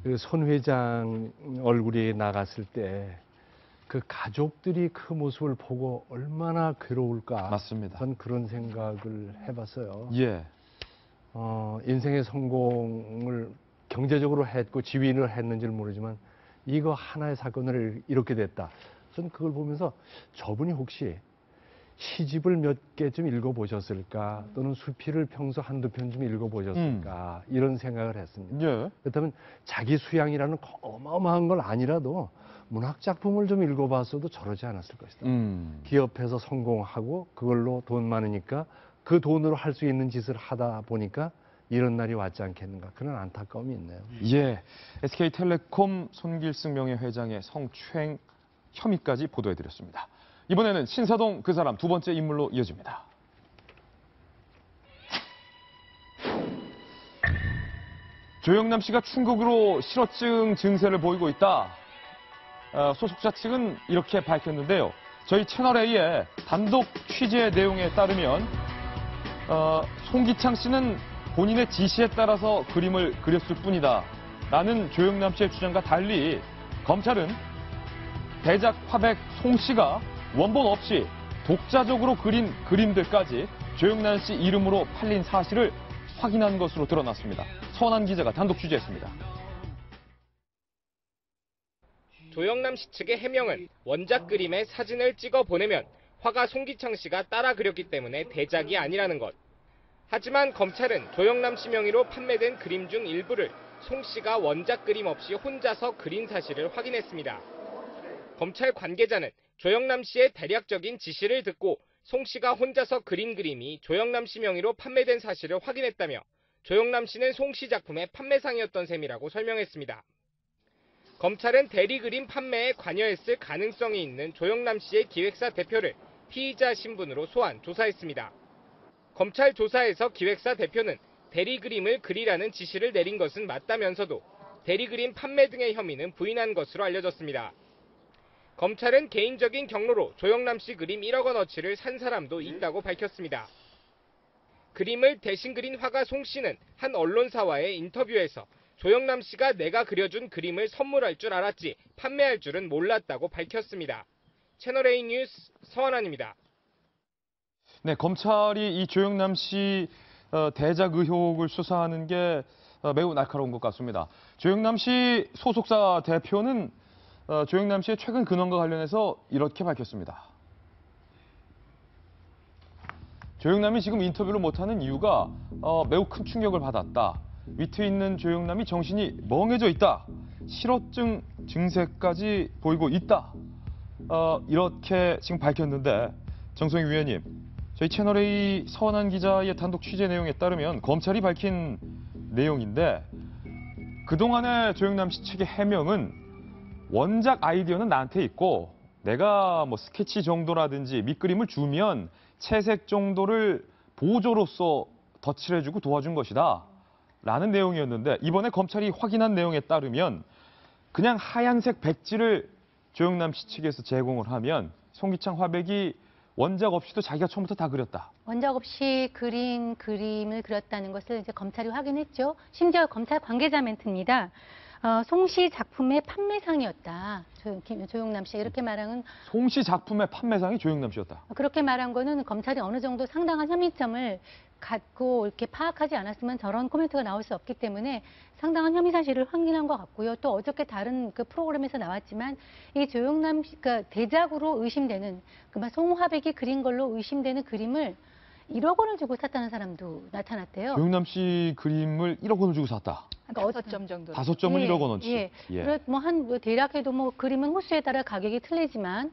그 손 회장 얼굴이 나갔을 때 그 가족들이 그 모습을 보고 얼마나 괴로울까. 맞습니다. 전 그런 생각을 해봤어요. 예. 인생의 성공을 경제적으로 했고 지위를 했는지는 모르지만 이거 하나의 사건을 이렇게 됐다. 전 그걸 보면서 저분이 혹시 시집을 몇 개쯤 읽어보셨을까 또는 수필을 평소 한두 편 좀 읽어보셨을까 이런 생각을 했습니다. 예. 그렇다면 자기 수양이라는 어마어마한 걸 아니라도 문학작품을 좀 읽어봤어도 저러지 않았을 것이다. 기업에서 성공하고 그걸로 돈 많으니까 그 돈으로 할 수 있는 짓을 하다 보니까 이런 날이 왔지 않겠는가. 그런 안타까움이 있네요. 예. SK텔레콤 손길승 명예회장의 성추행 혐의까지 보도해드렸습니다. 이번에는 신사동 그 사람 두 번째 인물로 이어집니다. 조영남 씨가 충격으로 실어증 증세를 보이고 있다. 소속사 측은 이렇게 밝혔는데요. 저희 채널A의 단독 취재 내용에 따르면 송기창 씨는 본인의 지시에 따라서 그림을 그렸을 뿐이다 라는 조영남 씨의 주장과 달리 검찰은 대작 화백 송 씨가 원본 없이 독자적으로 그린 그림들까지 조영남 씨 이름으로 팔린 사실을 확인한 것으로 드러났습니다. 서원한 기자가 단독 취재했습니다. 조영남 씨 측의 해명은 원작 그림에 사진을 찍어 보내면 화가 송기창 씨가 따라 그렸기 때문에 대작이 아니라는 것. 하지만 검찰은 조영남 씨 명의로 판매된 그림 중 일부를 송 씨가 원작 그림 없이 혼자서 그린 사실을 확인했습니다. 검찰 관계자는 조영남 씨의 대략적인 지시를 듣고 송 씨가 혼자서 그린 그림이 조영남 씨 명의로 판매된 사실을 확인했다며 조영남 씨는 송 씨 작품의 판매상이었던 셈이라고 설명했습니다. 검찰은 대리 그림 판매에 관여했을 가능성이 있는 조영남 씨의 기획사 대표를 피의자 신분으로 소환, 조사했습니다. 검찰 조사에서 기획사 대표는 대리 그림을 그리라는 지시를 내린 것은 맞다면서도 대리 그림 판매 등의 혐의는 부인한 것으로 알려졌습니다. 검찰은 개인적인 경로로 조영남 씨 그림 1억 원어치를 산 사람도 있다고 밝혔습니다. 그림을 대신 그린 화가 송 씨는 한 언론사와의 인터뷰에서 조영남 씨가 내가 그려준 그림을 선물할 줄 알았지 판매할 줄은 몰랐다고 밝혔습니다. 채널A 뉴스 서원환입니다. 네, 검찰이 이 조영남 씨 대작 의혹을 수사하는 게 매우 날카로운 것 같습니다. 조영남 씨 소속사 대표는 조영남 씨의 최근 근황과 관련해서 이렇게 밝혔습니다. 조영남이 지금 인터뷰를 못하는 이유가 매우 큰 충격을 받았다. 위트 있는 조영남이 정신이 멍해져 있다. 실어증 증세까지 보이고 있다. 이렇게 지금 밝혔는데 정성희 위원님, 저희 채널A 서원한 기자의 단독 취재 내용에 따르면 검찰이 밝힌 내용인데 그동안의 조영남 씨 측의 해명은 원작 아이디어는 나한테 있고 내가 뭐 스케치 정도라든지 밑그림을 주면 채색 정도를 보조로서 덧칠해주고 도와준 것이다 라는 내용이었는데 이번에 검찰이 확인한 내용에 따르면 그냥 하얀색 백지를 조영남 씨 측에서 제공을 하면 송기창 화백이 원작 없이도 자기가 처음부터 다 그렸다. 원작 없이 그린 그림을 그렸다는 것을 이제 검찰이 확인했죠. 심지어 검찰 관계자 멘트입니다. 송 씨 작품의 판매상이었다. 조영남 씨가 이렇게 말한 건 송 씨 작품의 판매상이 조영남 씨였다. 그렇게 말한 거는 검찰이 어느 정도 상당한 혐의점을 갖고 이렇게 파악하지 않았으면 저런 코멘트가 나올 수 없기 때문에 상당한 혐의 사실을 확인한 것 같고요. 또 어저께 다른 그 프로그램에서 나왔지만 이 조영남 씨가 대작으로 의심되는 송화백이 그린 걸로 의심되는 그림을 1억 원을 주고 샀다는 사람도 나타났대요. 조영남 씨 그림을 1억 원을 주고 샀다. 그러니까 5점 정도. 5점을 예, 1억 원어치. 예. 대략 해도 뭐 그림은 호수에 따라 가격이 틀리지만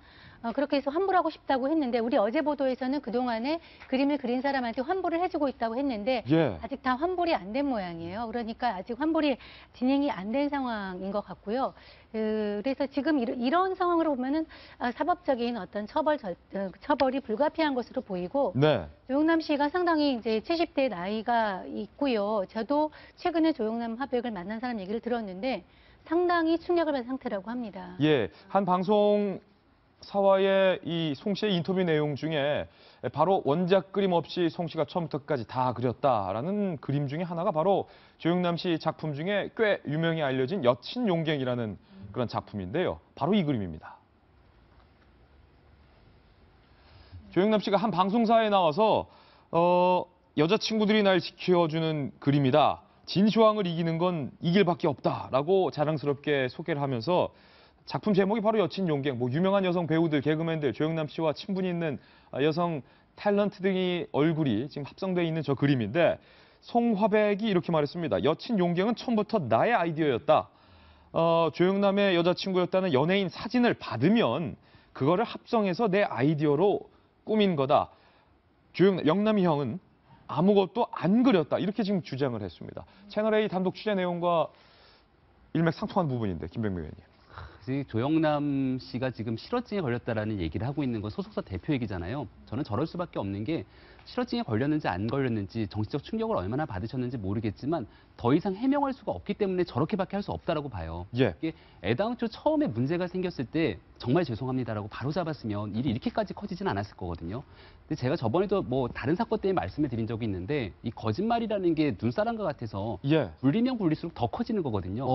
그렇게 해서 환불하고 싶다고 했는데 우리 어제 보도에서는 그동안에 그림을 그린 사람한테 환불을 해주고 있다고 했는데 예. 아직 다 환불이 안 된 모양이에요. 그러니까 아직 환불이 진행이 안 된 상황인 것 같고요. 그래서 지금 이런 상황으로 보면은 사법적인 어떤 처벌이 불가피한 것으로 보이고 네. 조영남 씨가 상당히 이제 70대 나이가 있고요. 저도 최근에 조영남 화백을 만난 사람 얘기를 들었는데 상당히 충격을 받은 상태라고 합니다. 예. 한 방송 사와의 이 송 씨의 인터뷰 내용 중에 바로 원작 그림 없이 송 씨가 처음부터 끝까지 다 그렸다라는 그림 중에 하나가 바로 조영남 씨 작품 중에 꽤 유명히 알려진 여친 용갱이라는 그런 작품인데요. 바로 이 그림입니다. 조영남 씨가 한 방송사에 나와서 여자친구들이 날 지켜주는 그림이다. 진시황을 이기는 건 이 길밖에 없다라고 자랑스럽게 소개를 하면서 작품 제목이 바로 여친 용갱, 뭐 유명한 여성 배우들, 개그맨들, 조영남 씨와 친분이 있는 여성 탤런트 등이 얼굴이 지금 합성되어 있는 저 그림인데 송화백이 이렇게 말했습니다. 여친 용갱은 처음부터 나의 아이디어였다. 조영남의 여자친구였다는 연예인 사진을 받으면 그거를 합성해서 내 아이디어로 꾸민 거다. 영남이 형은 아무것도 안 그렸다. 이렇게 지금 주장을 했습니다. 채널A 단독 취재 내용과 일맥상통한 부분인데 김병민 의원님. 조영남 씨가 지금 실어증에 걸렸다라는 얘기를 하고 있는 건 소속사 대표 얘기잖아요. 저는 저럴 수밖에 없는 게 실어증에 걸렸는지 안 걸렸는지 정치적 충격을 얼마나 받으셨는지 모르겠지만 더 이상 해명할 수가 없기 때문에 저렇게밖에 할 수 없다라고 봐요. 예. 이게 애당초 처음에 문제가 생겼을 때 정말 죄송합니다라고 바로 잡았으면 일이 이렇게까지 커지진 않았을 거거든요. 근데 제가 저번에도 뭐 다른 사건 때문에 말씀을 드린 적이 있는데 이 거짓말이라는 게 눈사람과 같아서 예. 불리면 불릴수록 더 커지는 거거든요.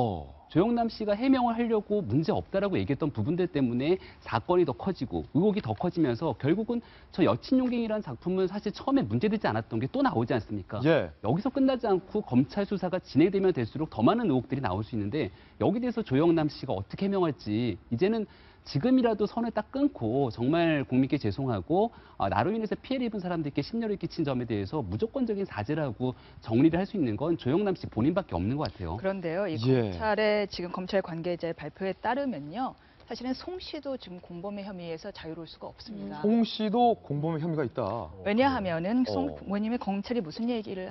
조영남 씨가 해명을 하려고 문제 없다라고 얘기했던 부분들 때문에 사건이 더 커지고 의혹이 더 커지면서 결국은 저 여친 용갱이라는 작품은 사실 처음에 문제되지 않았던 게 또 나오지 않습니까? 예. 여기서 끝나지 않고 검찰 수사가 진행되면 될수록 더 많은 의혹들이 나올 수 있는데 여기 대해서 조영남 씨가 어떻게 해명할지 이제는 지금이라도 선을 딱 끊고 정말 국민께 죄송하고 나로 인해서 피해를 입은 사람들께 심려를 끼친 점에 대해서 무조건적인 사죄를 하고 정리를 할 수 있는 건 조영남 씨 본인밖에 없는 것 같아요. 그런데요, 이 검찰의 지금 검찰 관계자의 발표에 따르면요. 사실은 송 씨도 지금 공범의 혐의에서 자유로울 수가 없습니다. 송 씨도 공범의 혐의가 있다. 왜냐하면은 송 부모님이 검찰이 무슨 얘기를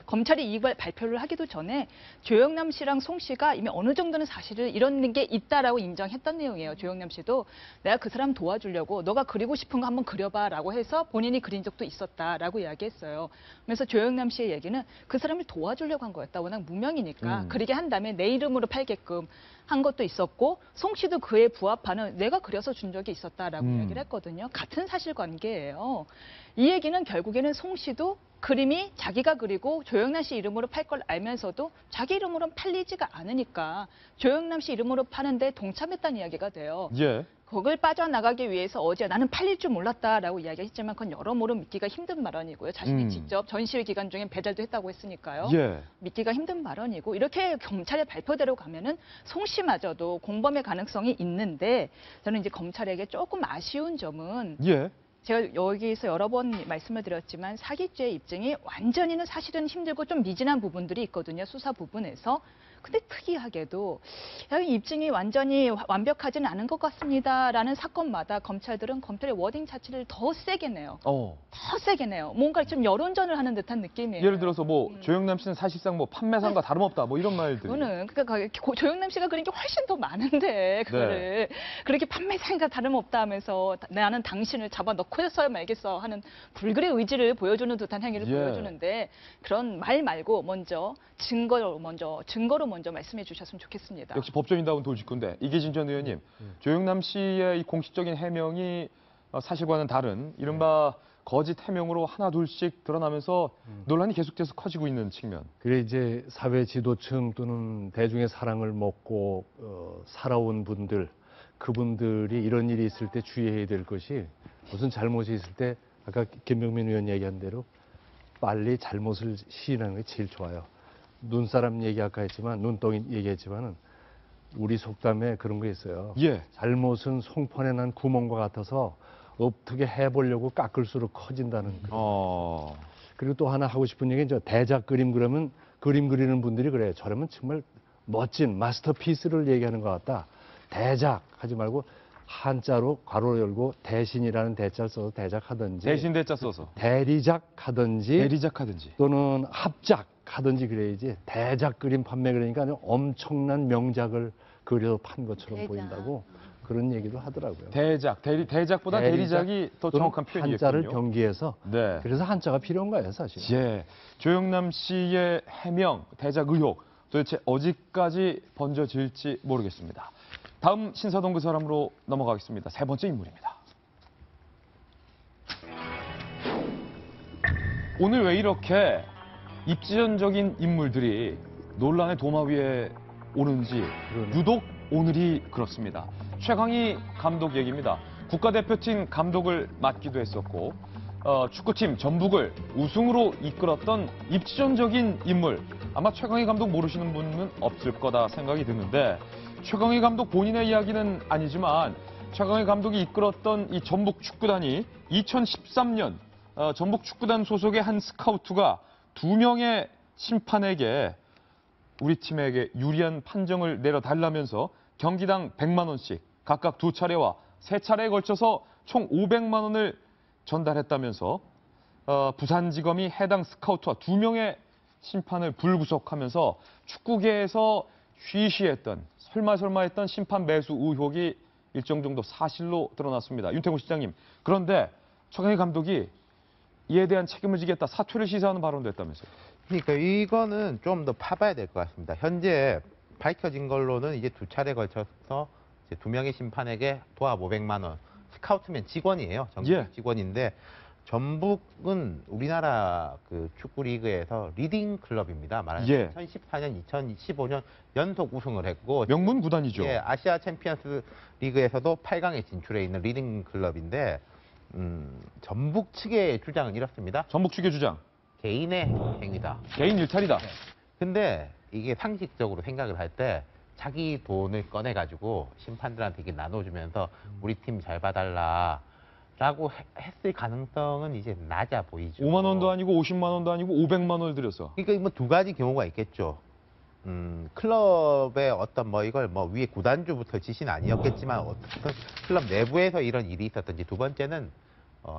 검찰이 이 발표를 하기도 전에 조영남 씨랑 송 씨가 이미 어느 정도는 사실을 이런 게 있다라고 인정했던 내용이에요. 조영남 씨도 내가 그 사람 도와주려고 너가 그리고 싶은 거 한번 그려봐라고 해서 본인이 그린 적도 있었다라고 이야기했어요. 그래서 조영남 씨의 얘기는 그 사람을 도와주려고 한 거였다. 워낙 무명이니까 그리게 한 다음에 내 이름으로 팔게끔 한 것도 있었고 송 씨도 그에 부합하는 내가 그려서 준 적이 있었다라고 이야기를 했거든요. 같은 사실관계예요. 이 얘기는 결국에는 송 씨도 그림이 자기가 그리고 조영남 씨 이름으로 팔 걸 알면서도 자기 이름으로는 팔리지가 않으니까 조영남 씨 이름으로 파는데 동참했다는 이야기가 돼요. 예. 그걸 빠져나가기 위해서 어제 나는 팔릴 줄 몰랐다라고 이야기했지만 그건 여러모로 믿기가 힘든 발언이고요. 자신이 직접 전시회 기간 중에 배달도 했다고 했으니까요. 예. 믿기가 힘든 발언이고 이렇게 경찰의 발표대로 가면은 송 씨마저도 공범의 가능성이 있는데 저는 이제 검찰에게 조금 아쉬운 점은 예. 제가 여기서 여러 번 말씀을 드렸지만 사기죄 입증이 완전히는 사실은 힘들고 좀 미진한 부분들이 있거든요. 수사 부분에서. 근데 특이하게도 입증이 완전히 완벽하지는 않은 것 같습니다라는 사건마다 검찰들은 검찰의 워딩 자체를 더 세게 내요. 더 세게 내요. 뭔가 좀 여론전을 하는 듯한 느낌이에요. 예를 들어서 뭐 조영남 씨는 사실상 뭐 판매상과 다름없다 뭐 이런 말들이. 그거는 그러니까 조영남 씨가 그런 게 훨씬 더 많은데 그거를 그렇게 판매상과 다름없다 하면서 나는 당신을 잡아넣고서야 말겠어 하는 불굴의 의지를 보여주는 듯한 행위를 보여주는데 그런 말 말고 먼저 증거로 먼저 말씀해 주셨으면 좋겠습니다. 역시 법조인다운 돌직구인데 이계진 전 의원님, 조영남 씨의 이 공식적인 해명이 사실과는 다른 이른바 거짓 해명으로 하나 둘씩 드러나면서 논란이 계속돼서 커지고 있는 측면. 그래 이제 사회 지도층 또는 대중의 사랑을 먹고 살아온 분들, 그분들이 이런 일이 있을 때 주의해야 될 것이 무슨 잘못이 있을 때 아까 김병민 의원 얘기한 대로 빨리 잘못을 시인하는 게 제일 좋아요. 눈사람 얘기 아까 했지만 눈덩이 얘기했지만은 우리 속담에 그런 거 있어요. 잘못은 송편에 난 구멍과 같아서 어떻게 해보려고 깎을수록 커진다는 그런. 그리고 또 하나 하고 싶은 얘기는 저 대작 그림 그러면 그림 그리는 분들이 그래요. 저러면 정말 멋진 마스터피스를 얘기하는 것 같다. 대작 하지 말고 한자로 괄호 열고 대신이라는 대자를 써서 대작하든지 대신 대자 써서 대리작하든지 또는 합작하든지 그래야지 대작 그림 판매 그러니까 엄청난 명작을 그려 판 것처럼 보인다고 그런 얘기도 하더라고요. 대작보다 대리작이 더 정확한 표현이겠군요. 한자를 병기해서 그래서 한자가 필요한 거예요 사실. 조영남 씨의 해명, 대작 의혹 도대체 어디까지 번져질지 모르겠습니다. 다음 신사동 그 사람으로 넘어가겠습니다. 세 번째 인물입니다. 오늘 왜 이렇게 입지전적인 인물들이 논란의 도마 위에 오는지 유독 오늘이 그렇습니다. 최강희 감독 얘기입니다. 국가대표팀 감독을 맡기도 했었고 축구팀 전북을 우승으로 이끌었던 입지전적인 인물. 아마 최강희 감독 모르시는 분은 없을 거다 생각이 드는데 최강희 감독 본인의 이야기는 아니지만 최강희 감독이 이끌었던 이 전북 축구단이 2013년 전북 축구단 소속의 한 스카우트가 2명의 심판에게 우리 팀에게 유리한 판정을 내려달라면서 경기당 100만 원씩 각각 2차례와 3차례에 걸쳐서 총 500만 원을 전달했다면서 부산지검이 해당 스카우트와 2명의 심판을 불구속하면서 축구계에서 쉬쉬했던 설마설마했던 심판 매수 의혹이 일정 정도 사실로 드러났습니다. 윤태곤 시장님, 그런데 최강희 감독이 이에 대한 책임을 지겠다 사퇴를 시사하는 발언도 했다면서요. 그러니까 이거는 좀 더 파봐야 될 것 같습니다. 현재 밝혀진 걸로는 이제 2차례 걸쳐서 이제 2명의 심판에게 도합 500만 원. 스카우트면 직원이에요. 전국 직원인데 전북은 우리나라 그 축구 리그에서 리딩 클럽입니다. 말하자면 2014년, 2015년 연속 우승을 했고 명문 구단이죠. 아시아 챔피언스 리그에서도 8강에 진출해 있는 리딩 클럽인데 전북 측의 주장은 이렇습니다. 전북 측의 주장. 개인의 행위다. 개인 일탈이다. 근데 이게 상식적으로 생각을 할 때 자기 돈을 꺼내가지고 심판들한테 이게 나눠주면서 우리 팀 잘 봐달라. 라고 했을 가능성은 이제 낮아 보이죠. 5만 원도 아니고 50만 원도 아니고 500만 원을 들여서. 그러니까 뭐 두 가지 경우가 있겠죠. 클럽의 어떤 뭐 이걸 뭐 위에 구단주부터 지시는 아니었겠지만 어떤 클럽 내부에서 이런 일이 있었든지 두 번째는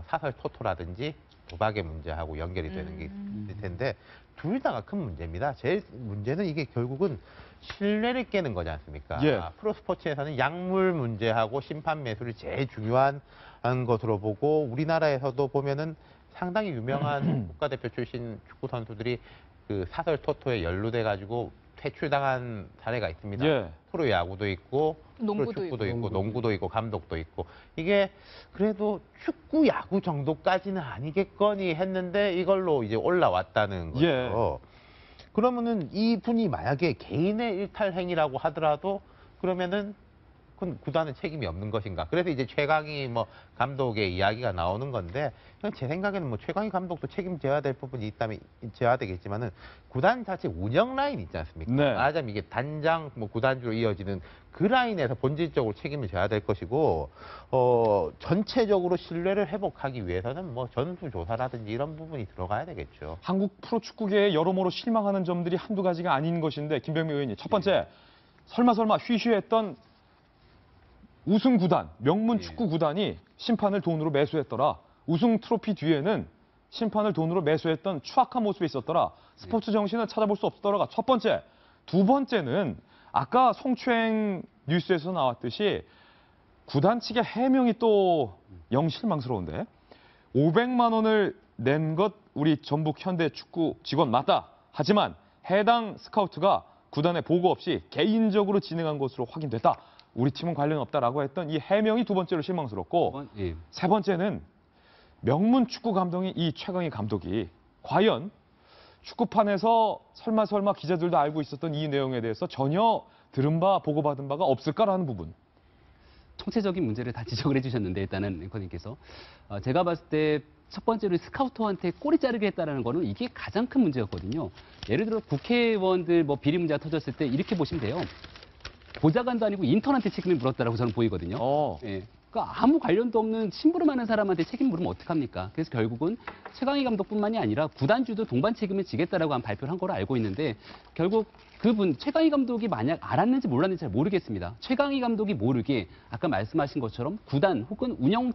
사설 토토라든지 도박의 문제하고 연결이 되는 게 있을 텐데 둘 다가 큰 문제입니다. 제일 문제는 이게 결국은 신뢰를 깨는 거지 않습니까? 프로스포츠에서는 약물 문제하고 심판 매수를 제일 중요한 것으로 보고 우리나라에서도 보면은 상당히 유명한 국가대표 출신 축구 선수들이 그 사설 토토에 연루돼 가지고 퇴출당한 사례가 있습니다. 프로야구도 있고 프로축구도 있고 농구도 있고 감독도 있고 이게 그래도 축구 야구 정도까지는 아니겠거니 했는데 이걸로 이제 올라왔다는 거죠. 그러면은 이 분이 만약에 개인의 일탈 행위라고 하더라도 그러면은 구단은 책임이 없는 것인가. 그래서 이제 최강희 뭐 감독의 이야기가 나오는 건데 제 생각에는 뭐 최강희 감독도 책임져야 될 부분이 있다면 져야 되겠지만은 구단 자체 운영 라인 있지 않습니까? 네. 말하자면 이게 단장 뭐 구단주로 이어지는 그 라인에서 본질적으로 책임을 져야 될 것이고 전체적으로 신뢰를 회복하기 위해서는 뭐 전수조사라든지 이런 부분이 들어가야 되겠죠. 한국 프로축구계에 여러모로 실망하는 점들이 한두 가지가 아닌 것인데 김병미 의원님, 첫 번째 설마 휘휘했던 우승 구단, 명문 축구 구단이 심판을 돈으로 매수했더라. 우승 트로피 뒤에는 심판을 돈으로 매수했던 추악한 모습이 있었더라. 스포츠 정신은 찾아볼 수 없더라가 첫 번째. 두 번째는 아까 송추행 뉴스에서 나왔듯이 구단 측의 해명이 또 영 실망스러운데 500만 원을 낸 것 우리 전북 현대 축구 직원 맞다. 하지만 해당 스카우트가 구단에 보고 없이 개인적으로 진행한 것으로 확인됐다. 우리 팀은 관련 없다라고 했던 이 해명이 두 번째로 실망스럽고 세 번째는 명문 축구 감독인 이 최강희 감독이 과연 축구판에서 설마 기자들도 알고 있었던 이 내용에 대해서 전혀 들은 바 보고받은 바가 없을까라는 부분. 총체적인 문제를 다 지적을 해주셨는데 일단은 앵커님께서 제가 봤을 때 첫 번째로 스카우터한테 꼬리 자르게 했다는 거는 이게 가장 큰 문제였거든요. 예를 들어 국회의원들 뭐 비리 문제가 터졌을 때 이렇게 보시면 돼요. 보좌관도 아니고 인턴한테 책임을 물었다라고 저는 보이거든요. 예. 그러니까 아무 관련도 없는 심부름 하는 사람한테 책임 물으면 어떡합니까? 그래서 결국은 최강희 감독뿐만이 아니라 구단주도 동반 책임을 지겠다라고 한 발표를 한 걸로 알고 있는데 결국 그분 최강희 감독이 만약 알았는지 몰랐는지 잘 모르겠습니다. 최강희 감독이 모르게 아까 말씀하신 것처럼 구단 혹은 운영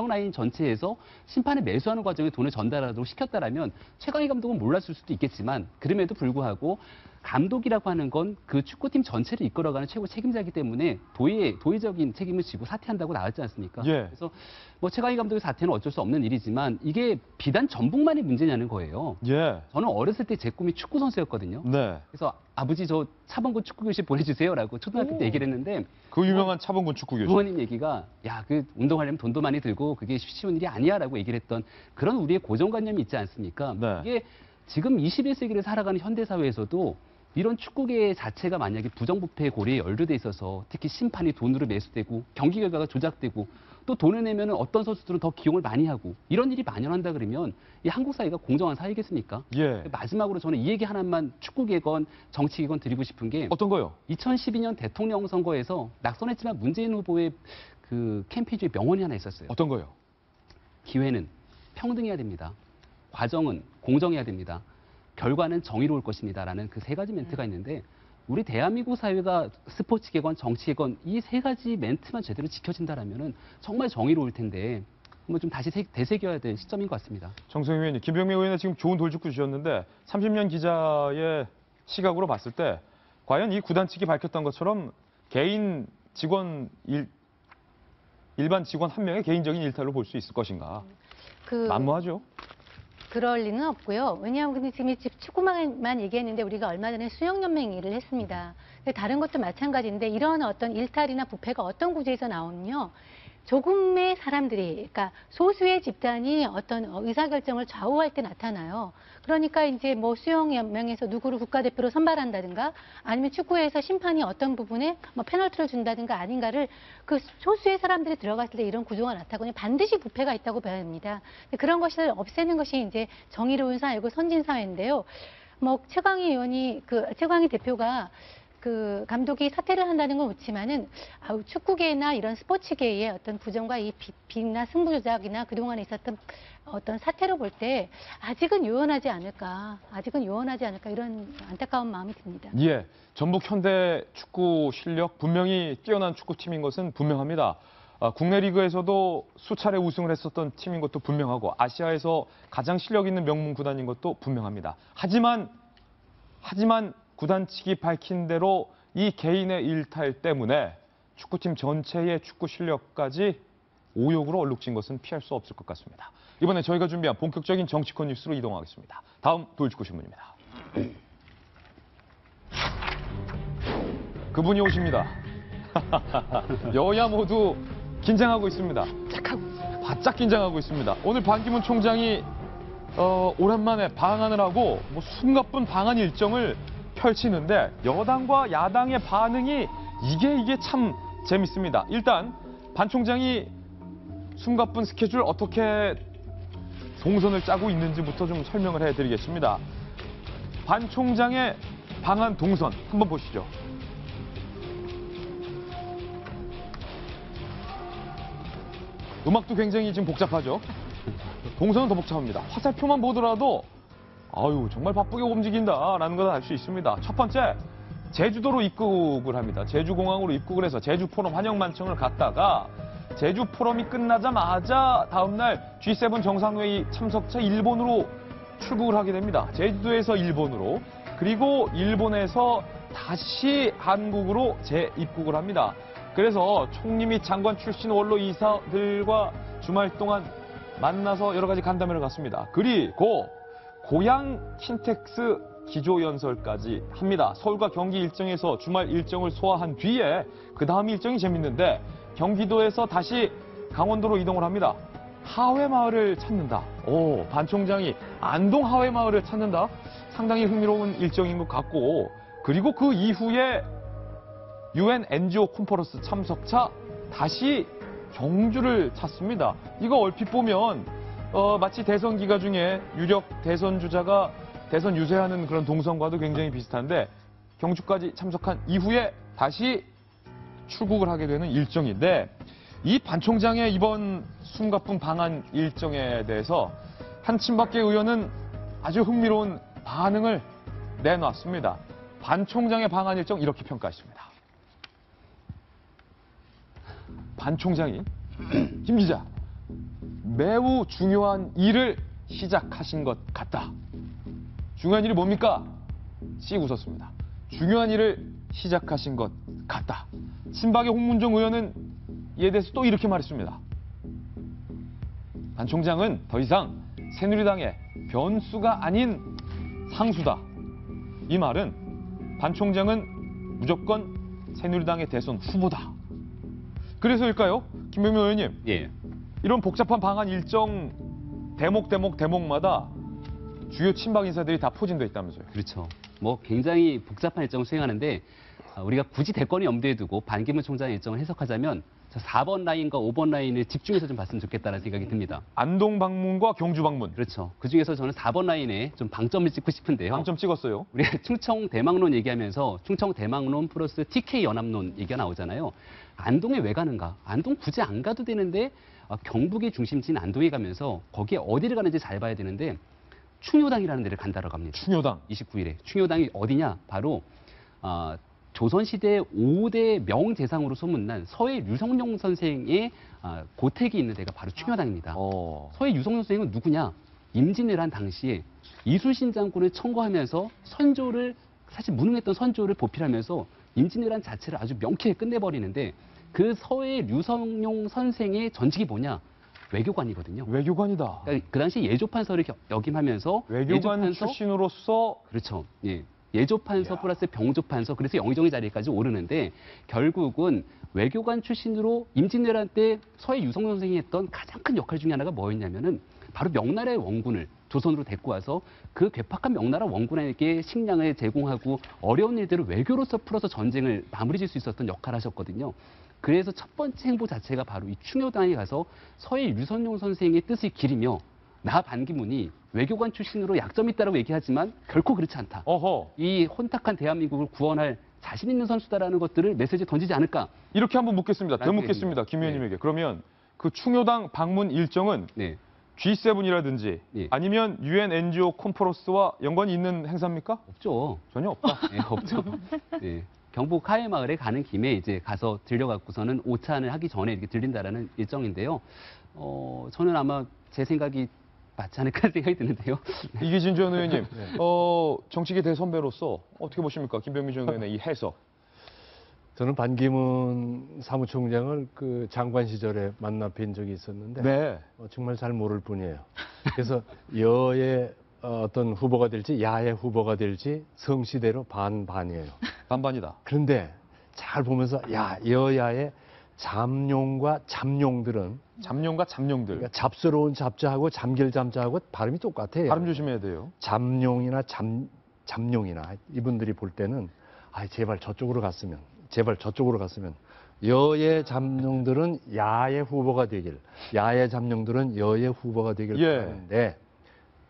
라인 전체에서 심판을 매수하는 과정에 돈을 전달하도록 시켰다라면 최강희 감독은 몰랐을 수도 있겠지만 그럼에도 불구하고 감독이라고 하는 건 그 축구팀 전체를 이끌어가는 최고 책임자이기 때문에 도의적인 책임을 지고 사퇴한다고 나왔지 않습니까? 예. 그래서 뭐 최강희 감독의 사퇴는 어쩔 수 없는 일이지만 이게 비단 전북만의 문제냐는 거예요. 예. 저는 어렸을 때 제 꿈이 축구 선수였거든요. 네. 그래서 아버지 저 차범근 축구 교실 보내주세요라고 초등학교 때 얘기를 했는데 그 유명한 차범근 축구 교실. 부모님 얘기가 야 그 운동하려면 돈도 많이 들고 그게 쉬운 일이 아니야라고 얘기를 했던 그런 우리의 고정관념이 있지 않습니까? 네. 이게 지금 21세기를 살아가는 현대사회에서도 이런 축구계 자체가 만약에 부정부패의 고리에 연루돼 있어서 특히 심판이 돈으로 매수되고 경기 결과가 조작되고 또 돈을 내면 어떤 선수들은 더 기용을 많이 하고 이런 일이 만연한다 그러면 이 한국 사회가 공정한 사회겠습니까? 예. 마지막으로 저는 이 얘기 하나만 축구계건 정치계건 드리고 싶은 게 어떤 거요? 2012년 대통령 선거에서 낙선했지만 문재인 후보의 그 캠페인 중에 명언이 하나 있었어요. 어떤 거요? 기회는 평등해야 됩니다. 과정은 공정해야 됩니다. 결과는 정의로울 것입니다라는 그 세 가지 멘트가 있는데 우리 대한민국 사회가 스포츠계건 정치계건 이 세 가지 멘트만 제대로 지켜진다라면은 정말 정의로울 텐데 한번 좀 다시 되새겨야 될 시점인 것 같습니다. 정성희 의원님, 김병미 의원은 지금 좋은 돌직구 주셨는데 30년 기자의 시각으로 봤을 때 과연 이 구단 측이 밝혔던 것처럼 개인 직원 일반 직원 한 명의 개인적인 일탈로 볼 수 있을 것인가? 만무하죠. 그럴 리는 없고요. 왜냐하면 근데 지금 축구만 얘기했는데 우리가 얼마 전에 수영연맹 일을 했습니다. 근데 다른 것도 마찬가지인데 이런 어떤 일탈이나 부패가 어떤 구조에서 나오면요. 조금의 사람들이, 그러니까 소수의 집단이 어떤 의사결정을 좌우할 때 나타나요. 그러니까 이제 뭐 수영연맹에서 누구를 국가대표로 선발한다든가 아니면 축구에서 심판이 어떤 부분에 뭐 페널티를 준다든가 아닌가를 그 소수의 사람들이 들어갔을 때 이런 구조가 나타나거든요. 반드시 부패가 있다고 봐야 합니다. 그런 것을 없애는 것이 이제 정의로운 사회고 선진사회인데요. 뭐 최강희 대표가 그 감독이 사퇴를 한다는 건 좋지만은 축구계나 이런 스포츠계의 어떤 부정과 이 빚이나 승부조작이나 그동안에 있었던 어떤 사태로 볼 때 아직은 요원하지 않을까 이런 안타까운 마음이 듭니다. 예, 전북 현대 축구 실력 분명히 뛰어난 축구팀인 것은 분명합니다. 국내 리그에서도 수차례 우승을 했었던 팀인 것도 분명하고 아시아에서 가장 실력 있는 명문 구단인 것도 분명합니다. 하지만 구단 측이 밝힌 대로 이 개인의 일탈 때문에 축구팀 전체의 축구 실력까지 오욕으로 얼룩진 것은 피할 수 없을 것 같습니다. 이번에 저희가 준비한 본격적인 정치권 뉴스로 이동하겠습니다. 다음 돌직구 신문입니다. 그분이 오십니다. 여야 모두 긴장하고 있습니다. 바짝 긴장하고 있습니다. 오늘 반기문 총장이 오랜만에 방한을 하고 숨가쁜 방한 일정을 펼치는데 여당과 야당의 반응이 이게 참 재밌습니다. 일단 반 총장이 숨가쁜 스케줄 어떻게 동선을 짜고 있는지부터 좀 설명을 해드리겠습니다. 반 총장의 방한 동선 한번 보시죠. 음악도 굉장히 지금 복잡하죠. 동선은 더 복잡합니다. 화살표만 보더라도 아유 정말 바쁘게 움직인다라는 걸 알 수 있습니다. 첫 번째 제주도로 입국을 합니다. 제주공항으로 입국을 해서 제주포럼 환영만청을 갔다가 제주 포럼이 끝나자마자 다음날 G7 정상회의 참석차 일본으로 출국을 하게 됩니다. 제주도에서 일본으로, 그리고 일본에서 다시 한국으로 재입국을 합니다. 그래서 총리 및 장관 출신 원로 이사들과 주말 동안 만나서 여러 가지 간담회를 갖습니다. 그리고 고향 킨텍스 기조연설까지 합니다. 서울과 경기 일정에서 주말 일정을 소화한 뒤에 그 다음 일정이 재밌는데 경기도에서 다시 강원도로 이동을 합니다. 하회마을을 찾는다. 오, 반 총장이 안동 하회마을을 찾는다. 상당히 흥미로운 일정인 것 같고, 그리고 그 이후에 UN NGO 콘퍼런스 참석차 다시 경주를 찾습니다. 이거 얼핏 보면 마치 대선 기간 중에 유력 대선 주자가 대선 유세하는 그런 동선과도 굉장히 비슷한데 경주까지 참석한 이후에 다시 출국을 하게 되는 일정인데, 이 반 총장의 이번 숨가쁜 방한 일정에 대해서 한침밖에 의원은 아주 흥미로운 반응을 내놨습니다. 반 총장의 방한 일정 이렇게 평가했습니다. 반 총장이 김 기자, 매우 중요한 일을 시작하신 것 같다. 중요한 일이 뭡니까? 씩 웃었습니다. 중요한 일을 시작하신 것 같다. 친박의 홍문종 의원은 이에 대해서 또 이렇게 말했습니다. 반 총장은 더 이상 새누리당의 변수가 아닌 상수다. 이 말은 반 총장은 무조건 새누리당의 대선 후보다. 그래서일까요? 김병민 의원님. 예. 이런 복잡한 방한 일정 대목마다 주요 친박 인사들이 다 포진돼 있다면서요. 그렇죠. 뭐 굉장히 복잡한 일정을 수행하는데 우리가 굳이 대권을 염두에 두고 반기문 총장의 일정을 해석하자면 4번 라인과 5번 라인을 집중해서 좀 봤으면 좋겠다는 생각이 듭니다. 안동 방문과 경주 방문. 그렇죠. 그중에서 저는 4번 라인에 좀 방점을 찍고 싶은데요. 방점 찍었어요. 우리가 충청 대망론 얘기하면서 충청 대망론 플러스 TK 연합론 얘기가 나오잖아요. 안동에 왜 가는가? 안동 굳이 안 가도 되는데 경북의 중심지인 안동에 가면서 거기에 어디를 가는지 잘 봐야 되는데 충효당이라는 데를 간다라고 합니다. 충효당. 29일에. 충효당이 어디냐? 바로 조선시대 5대 명재상으로 소문난 서해 유성룡 선생의 고택이 있는 데가 바로 충효당입니다. 서해 유성룡 선생은 누구냐? 임진왜란 당시에 이순신 장군을 청거하면서 선조를, 사실 무능했던 선조를 보필하면서 임진왜란 자체를 아주 명쾌하게 끝내버리는데, 그 서해 유성룡 선생의 전직이 뭐냐? 외교관이거든요. 외교관이다. 그러니까 그 당시 예조판서를 역임하면서 외교관 출신으로서. 그렇죠. 예. 예조판서 플러스 병조판서, 그래서 영의정의 자리까지 오르는데, 결국은 외교관 출신으로 임진왜란 때 서해 유성룡 선생이 했던 가장 큰 역할 중에 하나가 뭐였냐면은 바로 명나라의 원군을 조선으로 데리고 와서 그 괴팍한 명나라 원군에게 식량을 제공하고 어려운 일들을 외교로서 풀어서 전쟁을 마무리 지을 수 있었던 역할을 하셨거든요. 그래서 첫 번째 행보 자체가 바로 이 충효당에 가서 서해 유성룡 선생의 뜻을 기리며, 나 반기문이 외교관 출신으로 약점이 있다고 얘기하지만 결코 그렇지 않다. 이 혼탁한 대한민국을 구원할 자신 있는 선수다라는 것들을 메시지 던지지 않을까. 이렇게 한번 묻겠습니다. 더 묻겠습니다. 김 의원님에게. 그러면 그 충효당 방문 일정은 G7이라든지 아니면 UN NGO 콘퍼런스와 연관이 있는 행사입니까? 없죠. 전혀 없다. 없죠. 경북 하회마을에 가는 김에 이제 가서 들려갖고서는 오찬을 하기 전에 이렇게 들린다라는 일정인데요. 저는 아마 제 생각이 맞지 않을까 생각이 드는데요. 이기진 전 의원님, 정치계 대선배로서 어떻게 보십니까? 김병민 전 의원의 이 해석. 저는 반기문 사무총장을 그 장관 시절에 만나 뵌 적이 있었는데 정말 잘 모를 뿐이에요. 그래서 여의 어떤 후보가 될지 야의 후보가 될지 성시대로 반반이에요. 반반이다. 그런데 잘 보면서 여야의 잠룡과 잠룡들은 그러니까 잡스러운 잡자하고 잠길 잠자하고 발음이 똑같아요. 발음 조심해야 돼요. 잠룡이나 잠룡이나 이분들이 볼 때는 제발 저쪽으로 갔으면 여야 잠룡들은 야의 후보가 되길, 야의 잠룡들은 여의 후보가 되길 바라는데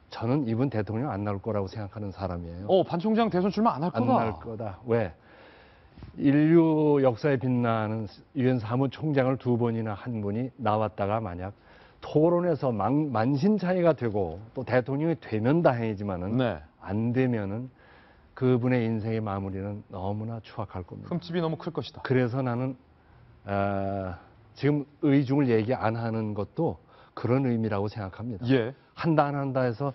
저는 이번 대통령 안 나올 거라고 생각하는 사람이에요. 반 총장 대선 출마 안 할 거다. 안 날 거다. 왜? 인류 역사에 빛나는 유엔 사무총장을 2번이나 한 분이 나왔다가 만약 토론에서 만신차이가 되고 또 대통령이 되면 다행이지만은 안 되면은 그분의 인생의 마무리는 너무나 추악할 겁니다. 흠집이 너무 클 것이다. 그래서 나는 지금 의중을 얘기 안 하는 것도 그런 의미라고 생각합니다. 한다 안 한다 해서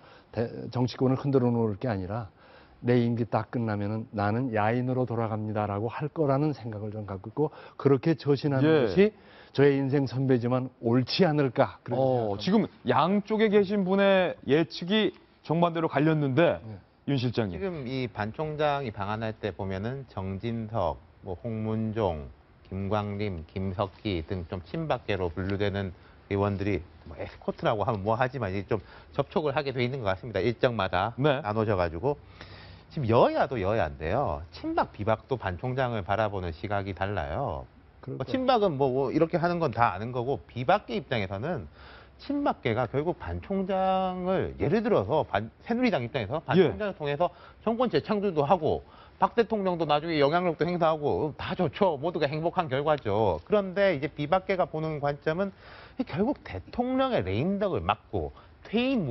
정치권을 흔들어 놓을 게 아니라 내 임기 딱 끝나면은 나는 야인으로 돌아갑니다라고 할 거라는 생각을 좀 갖고 있고 그렇게 저신하는 것이 저의 인생 선배지만 옳지 않을까. 지금 양쪽에 계신 분의 예측이 정반대로 갈렸는데 윤 실장님. 지금 이 반 총장이 방한할 때 보면은 정진석, 뭐 홍문종, 김광림, 김석기 등 좀 친박계로 분류되는 의원들이 뭐 에스코트라고 하면 뭐 하지만 이제 좀 접촉을 하게 돼 있는 것 같습니다. 일정마다 나눠져가지고 지금 여야도 여야인데요. 친박 비박도 반 총장을 바라보는 시각이 달라요. 친박은 뭐 이렇게 하는 건 다 아는 거고 비박계 입장에서는 친박계가 결국 반 총장을 예를 들어서 새누리당 입장에서 반 총장을 통해서 정권 재창출도 하고 박 대통령도 나중에 영향력도 행사하고 다 좋죠. 모두가 행복한 결과죠. 그런데 이제 비박계가 보는 관점은 결국 대통령의 레임덕을 막고 퇴임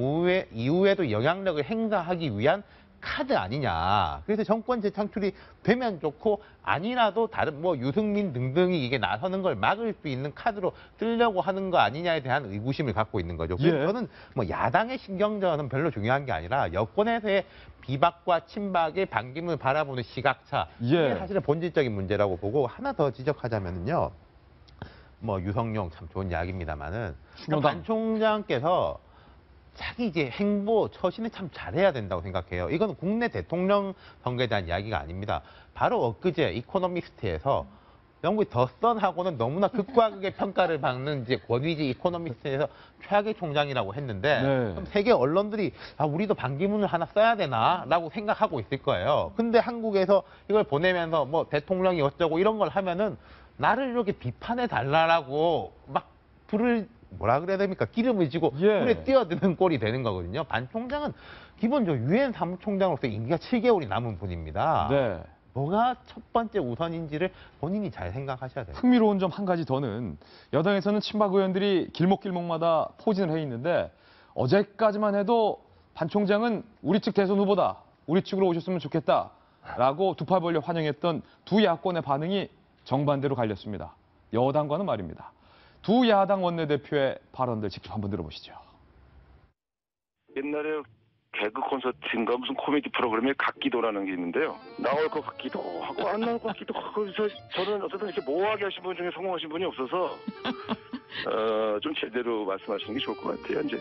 이후에도 영향력을 행사하기 위한 카드 아니냐. 그래서 정권 재창출이 되면 좋고 아니라도 다른 뭐 유승민 등등이 이게 나서는 걸 막을 수 있는 카드로 쓰려고 하는 거 아니냐에 대한 의구심을 갖고 있는 거죠. 그래서 저는 뭐 야당의 신경전은 별로 중요한 게 아니라 여권에서의 비박과 친박의 반김을 바라보는 시각차. 이게 사실은 본질적인 문제라고 보고 하나 더 지적하자면요. 뭐 유성룡 참 좋은 이야기입니다만은 반 총장께서 자기 이제 행보 처신을 참 잘해야 된다고 생각해요. 이건 국내 대통령 선거에 대한 이야기가 아닙니다. 바로 엊그제 이코노미스트에서 영국의 더선하고는 너무나 극과 극의 평가를 받는 이제 권위지 이코노미스트에서 최악의 총장이라고 했는데 그럼 세계 언론들이 우리도 반기문을 하나 써야 되나라고 생각하고 있을 거예요. 근데 한국에서 이걸 보내면서 뭐 대통령이 어쩌고 이런 걸 하면은 나를 이렇게 비판해 달라라고 막 불을 뭐라 그래야 됩니까? 기름을 지고 불에 뛰어드는 꼴이 되는 거거든요. 반 총장은 기본적으로 유엔 사무총장으로서 임기가 7개월이 남은 분입니다. 뭐가 첫 번째 우선인지를 본인이 잘 생각하셔야 돼요. 흥미로운 점 한 가지 더는 여당에서는 친박 의원들이 길목길목마다 포진을 해 있는데 어제까지만 해도 반 총장은 우리 측 대선 후보다. 우리 측으로 오셨으면 좋겠다라고 두 팔 벌려 환영했던 두 야권의 반응이 정반대로 갈렸습니다. 여당과는 말입니다. 두 야당 원내대표의 발언들 직접 한번 들어보시죠. 옛날에 개그 콘서트인가 무슨 코미디 프로그램에 각기도라는 게 있는데요. 나올 것 같기도 하고 안 나올 것 같기도 하고 그래서 저는 어쨌든 이렇게 모호하게 하신 분 중에 성공하신 분이 없어서 좀 제대로 말씀하시는 게 좋을 것 같아요. 이제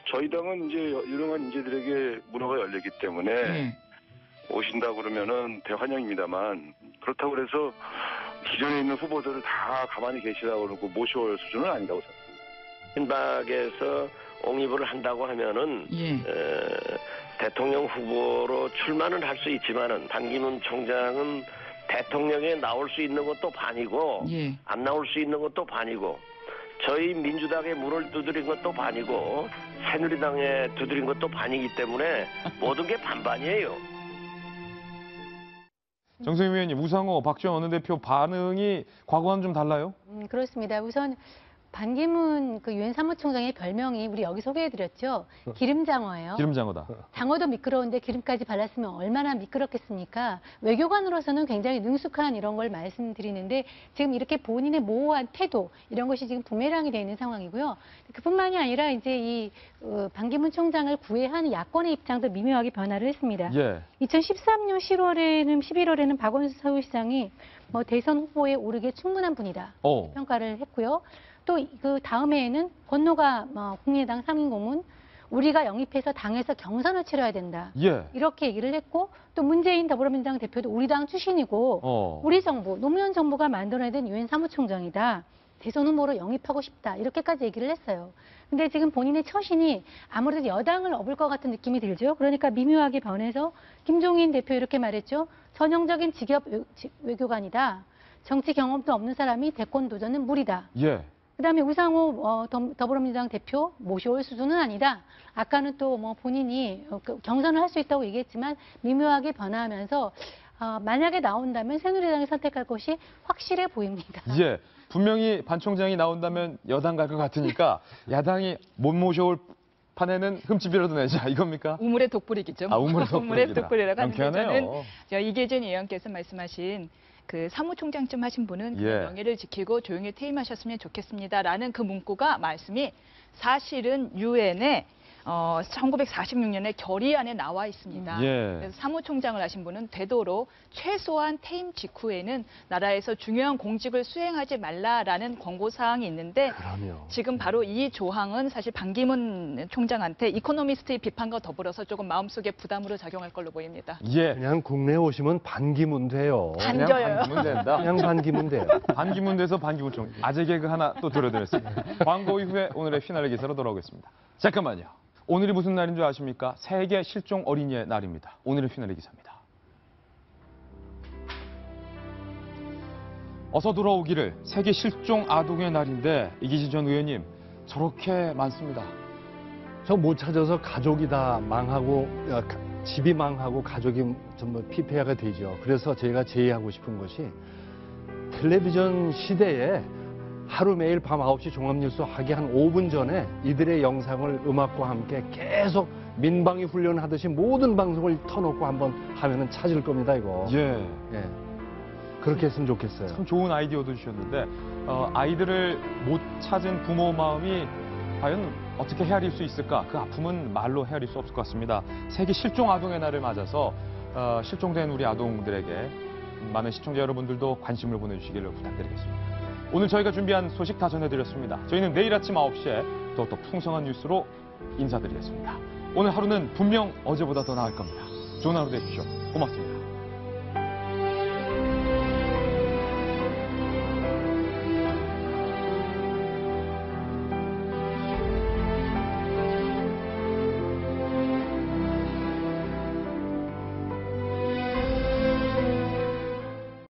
저희 당은 이제 유능한 인재들에게 문화가 열리기 때문에 오신다 그러면은 대환영입니다만 그렇다고 그래서 기존에 있는 후보들을 다 가만히 계시라고 그러고 모셔올 수준은 아니라고 생각합니다. 친박에서 옹입을 한다고 하면은 대통령 후보로 출마는 할 수 있지만은 반기문 총장은 대통령에 나올 수 있는 것도 반이고 안 나올 수 있는 것도 반이고 저희 민주당에 문을 두드린 것도 반이고 새누리당에 두드린 것도 반이기 때문에 모든 게 반반이에요. 정세윤 위원님, 우상호, 박지원 원내대표 반응이 과거와는 좀 달라요? 그렇습니다. 우선 반기문 그 유엔 사무총장의 별명이 우리 여기 소개해드렸죠. 기름장어예요. 기름장어다. 장어도 미끄러운데 기름까지 발랐으면 얼마나 미끄럽겠습니까? 외교관으로서는 굉장히 능숙한 이런 걸 말씀드리는데 지금 이렇게 본인의 모호한 태도 이런 것이 지금 부메랑이 되어 있는 상황이고요. 그뿐만이 아니라 이제 이 반기문 총장을 구애하는 야권의 입장도 미묘하게 변화를 했습니다. 2013년 11월에는 박원순 서울시장이 뭐 대선 후보에 오르기에 충분한 분이다 평가를 했고요. 또 그 다음해에는 권노가 국민의당 상임고문 우리가 영입해서 당에서 경선을 치러야 된다. 이렇게 얘기를 했고 또 문재인 더불어민주당 대표도 우리 당 출신이고 우리 정부 노무현 정부가 만들어야 된 유엔 사무총장이다. 대선 후보로 영입하고 싶다. 이렇게까지 얘기를 했어요. 근데 지금 본인의 처신이 아무래도 여당을 업을 것 같은 느낌이 들죠. 그러니까 미묘하게 변해서 김종인 대표 이렇게 말했죠. 전형적인 직업 외교관이다. 정치 경험도 없는 사람이 대권 도전은 무리다. 예. 그다음에 우상호 더불어민주당 대표 모셔올 수준은 아니다. 아까는 또 뭐 본인이 경선을 할 수 있다고 얘기했지만 미묘하게 변화하면서 만약에 나온다면 새누리당이 선택할 것이 확실해 보입니다. 예. 분명히 반 총장이 나온다면 여당 갈 것 같으니까 야당이 못 모셔올 판에는 흠집이라도 내자 이겁니까? 우물의 독불이겠죠. 우물의 독불이라고 하는데 명쾌하네요. 저는 이계준 의원께서 말씀하신 그 사무총장쯤 하신 분은 그 예. 명예를 지키고 조용히 퇴임하셨으면 좋겠습니다라는 그 문구가 말씀이 사실은 유엔에 1946년에 결의안에 나와 있습니다. 예. 그래서 사무총장을 하신 분은 되도록 최소한 퇴임 직후에는 나라에서 중요한 공직을 수행하지 말라라는 권고사항이 있는데 그럼요. 지금 바로 이 조항은 사실 반기문 총장한테 이코노미스트의 비판과 더불어서 조금 마음속에 부담으로 작용할 걸로 보입니다. 예. 그냥 국내에 오시면 반기문 돼요. 그냥 반기문 된다. 그냥 반기문 돼요. 반기문 돼서 반기문 총. 아재 개그 하나 또 들려드렸습니다. 광고 이후에 오늘의 피날레 기사로 돌아오겠습니다. 잠깐만요. 오늘이 무슨 날인 줄 아십니까? 세계 실종 어린이의 날입니다. 오늘의 피날레 기사입니다. 어서 돌아오기를 세계 실종 아동의 날인데 이기진 전 의원님 저렇게 많습니다. 저 못 찾아서 가족이 다 망하고 집이 망하고 가족이 전부 피폐가 되죠. 그래서 제가 제의하고 싶은 것이 텔레비전 시대에 하루 매일 밤 9시 종합뉴스 하기 한 5분 전에 이들의 영상을 음악과 함께 계속 민방위 훈련하듯이 모든 방송을 터놓고 한번 하면은 찾을 겁니다, 이거. 예. 예. 그렇게 했으면 좋겠어요. 참 좋은 아이디어도 주셨는데 아이들을 못 찾은 부모 마음이 과연 어떻게 헤아릴 수 있을까? 그 아픔은 말로 헤아릴 수 없을 것 같습니다. 세계 실종 아동의 날을 맞아서 실종된 우리 아동들에게 많은 시청자 여러분들도 관심을 보내주시기를 부탁드리겠습니다. 오늘 저희가 준비한 소식 다 전해드렸습니다. 저희는 내일 아침 9시에 더욱더 풍성한 뉴스로 인사드리겠습니다. 오늘 하루는 분명 어제보다 더 나을 겁니다. 좋은 하루 되십시오. 고맙습니다.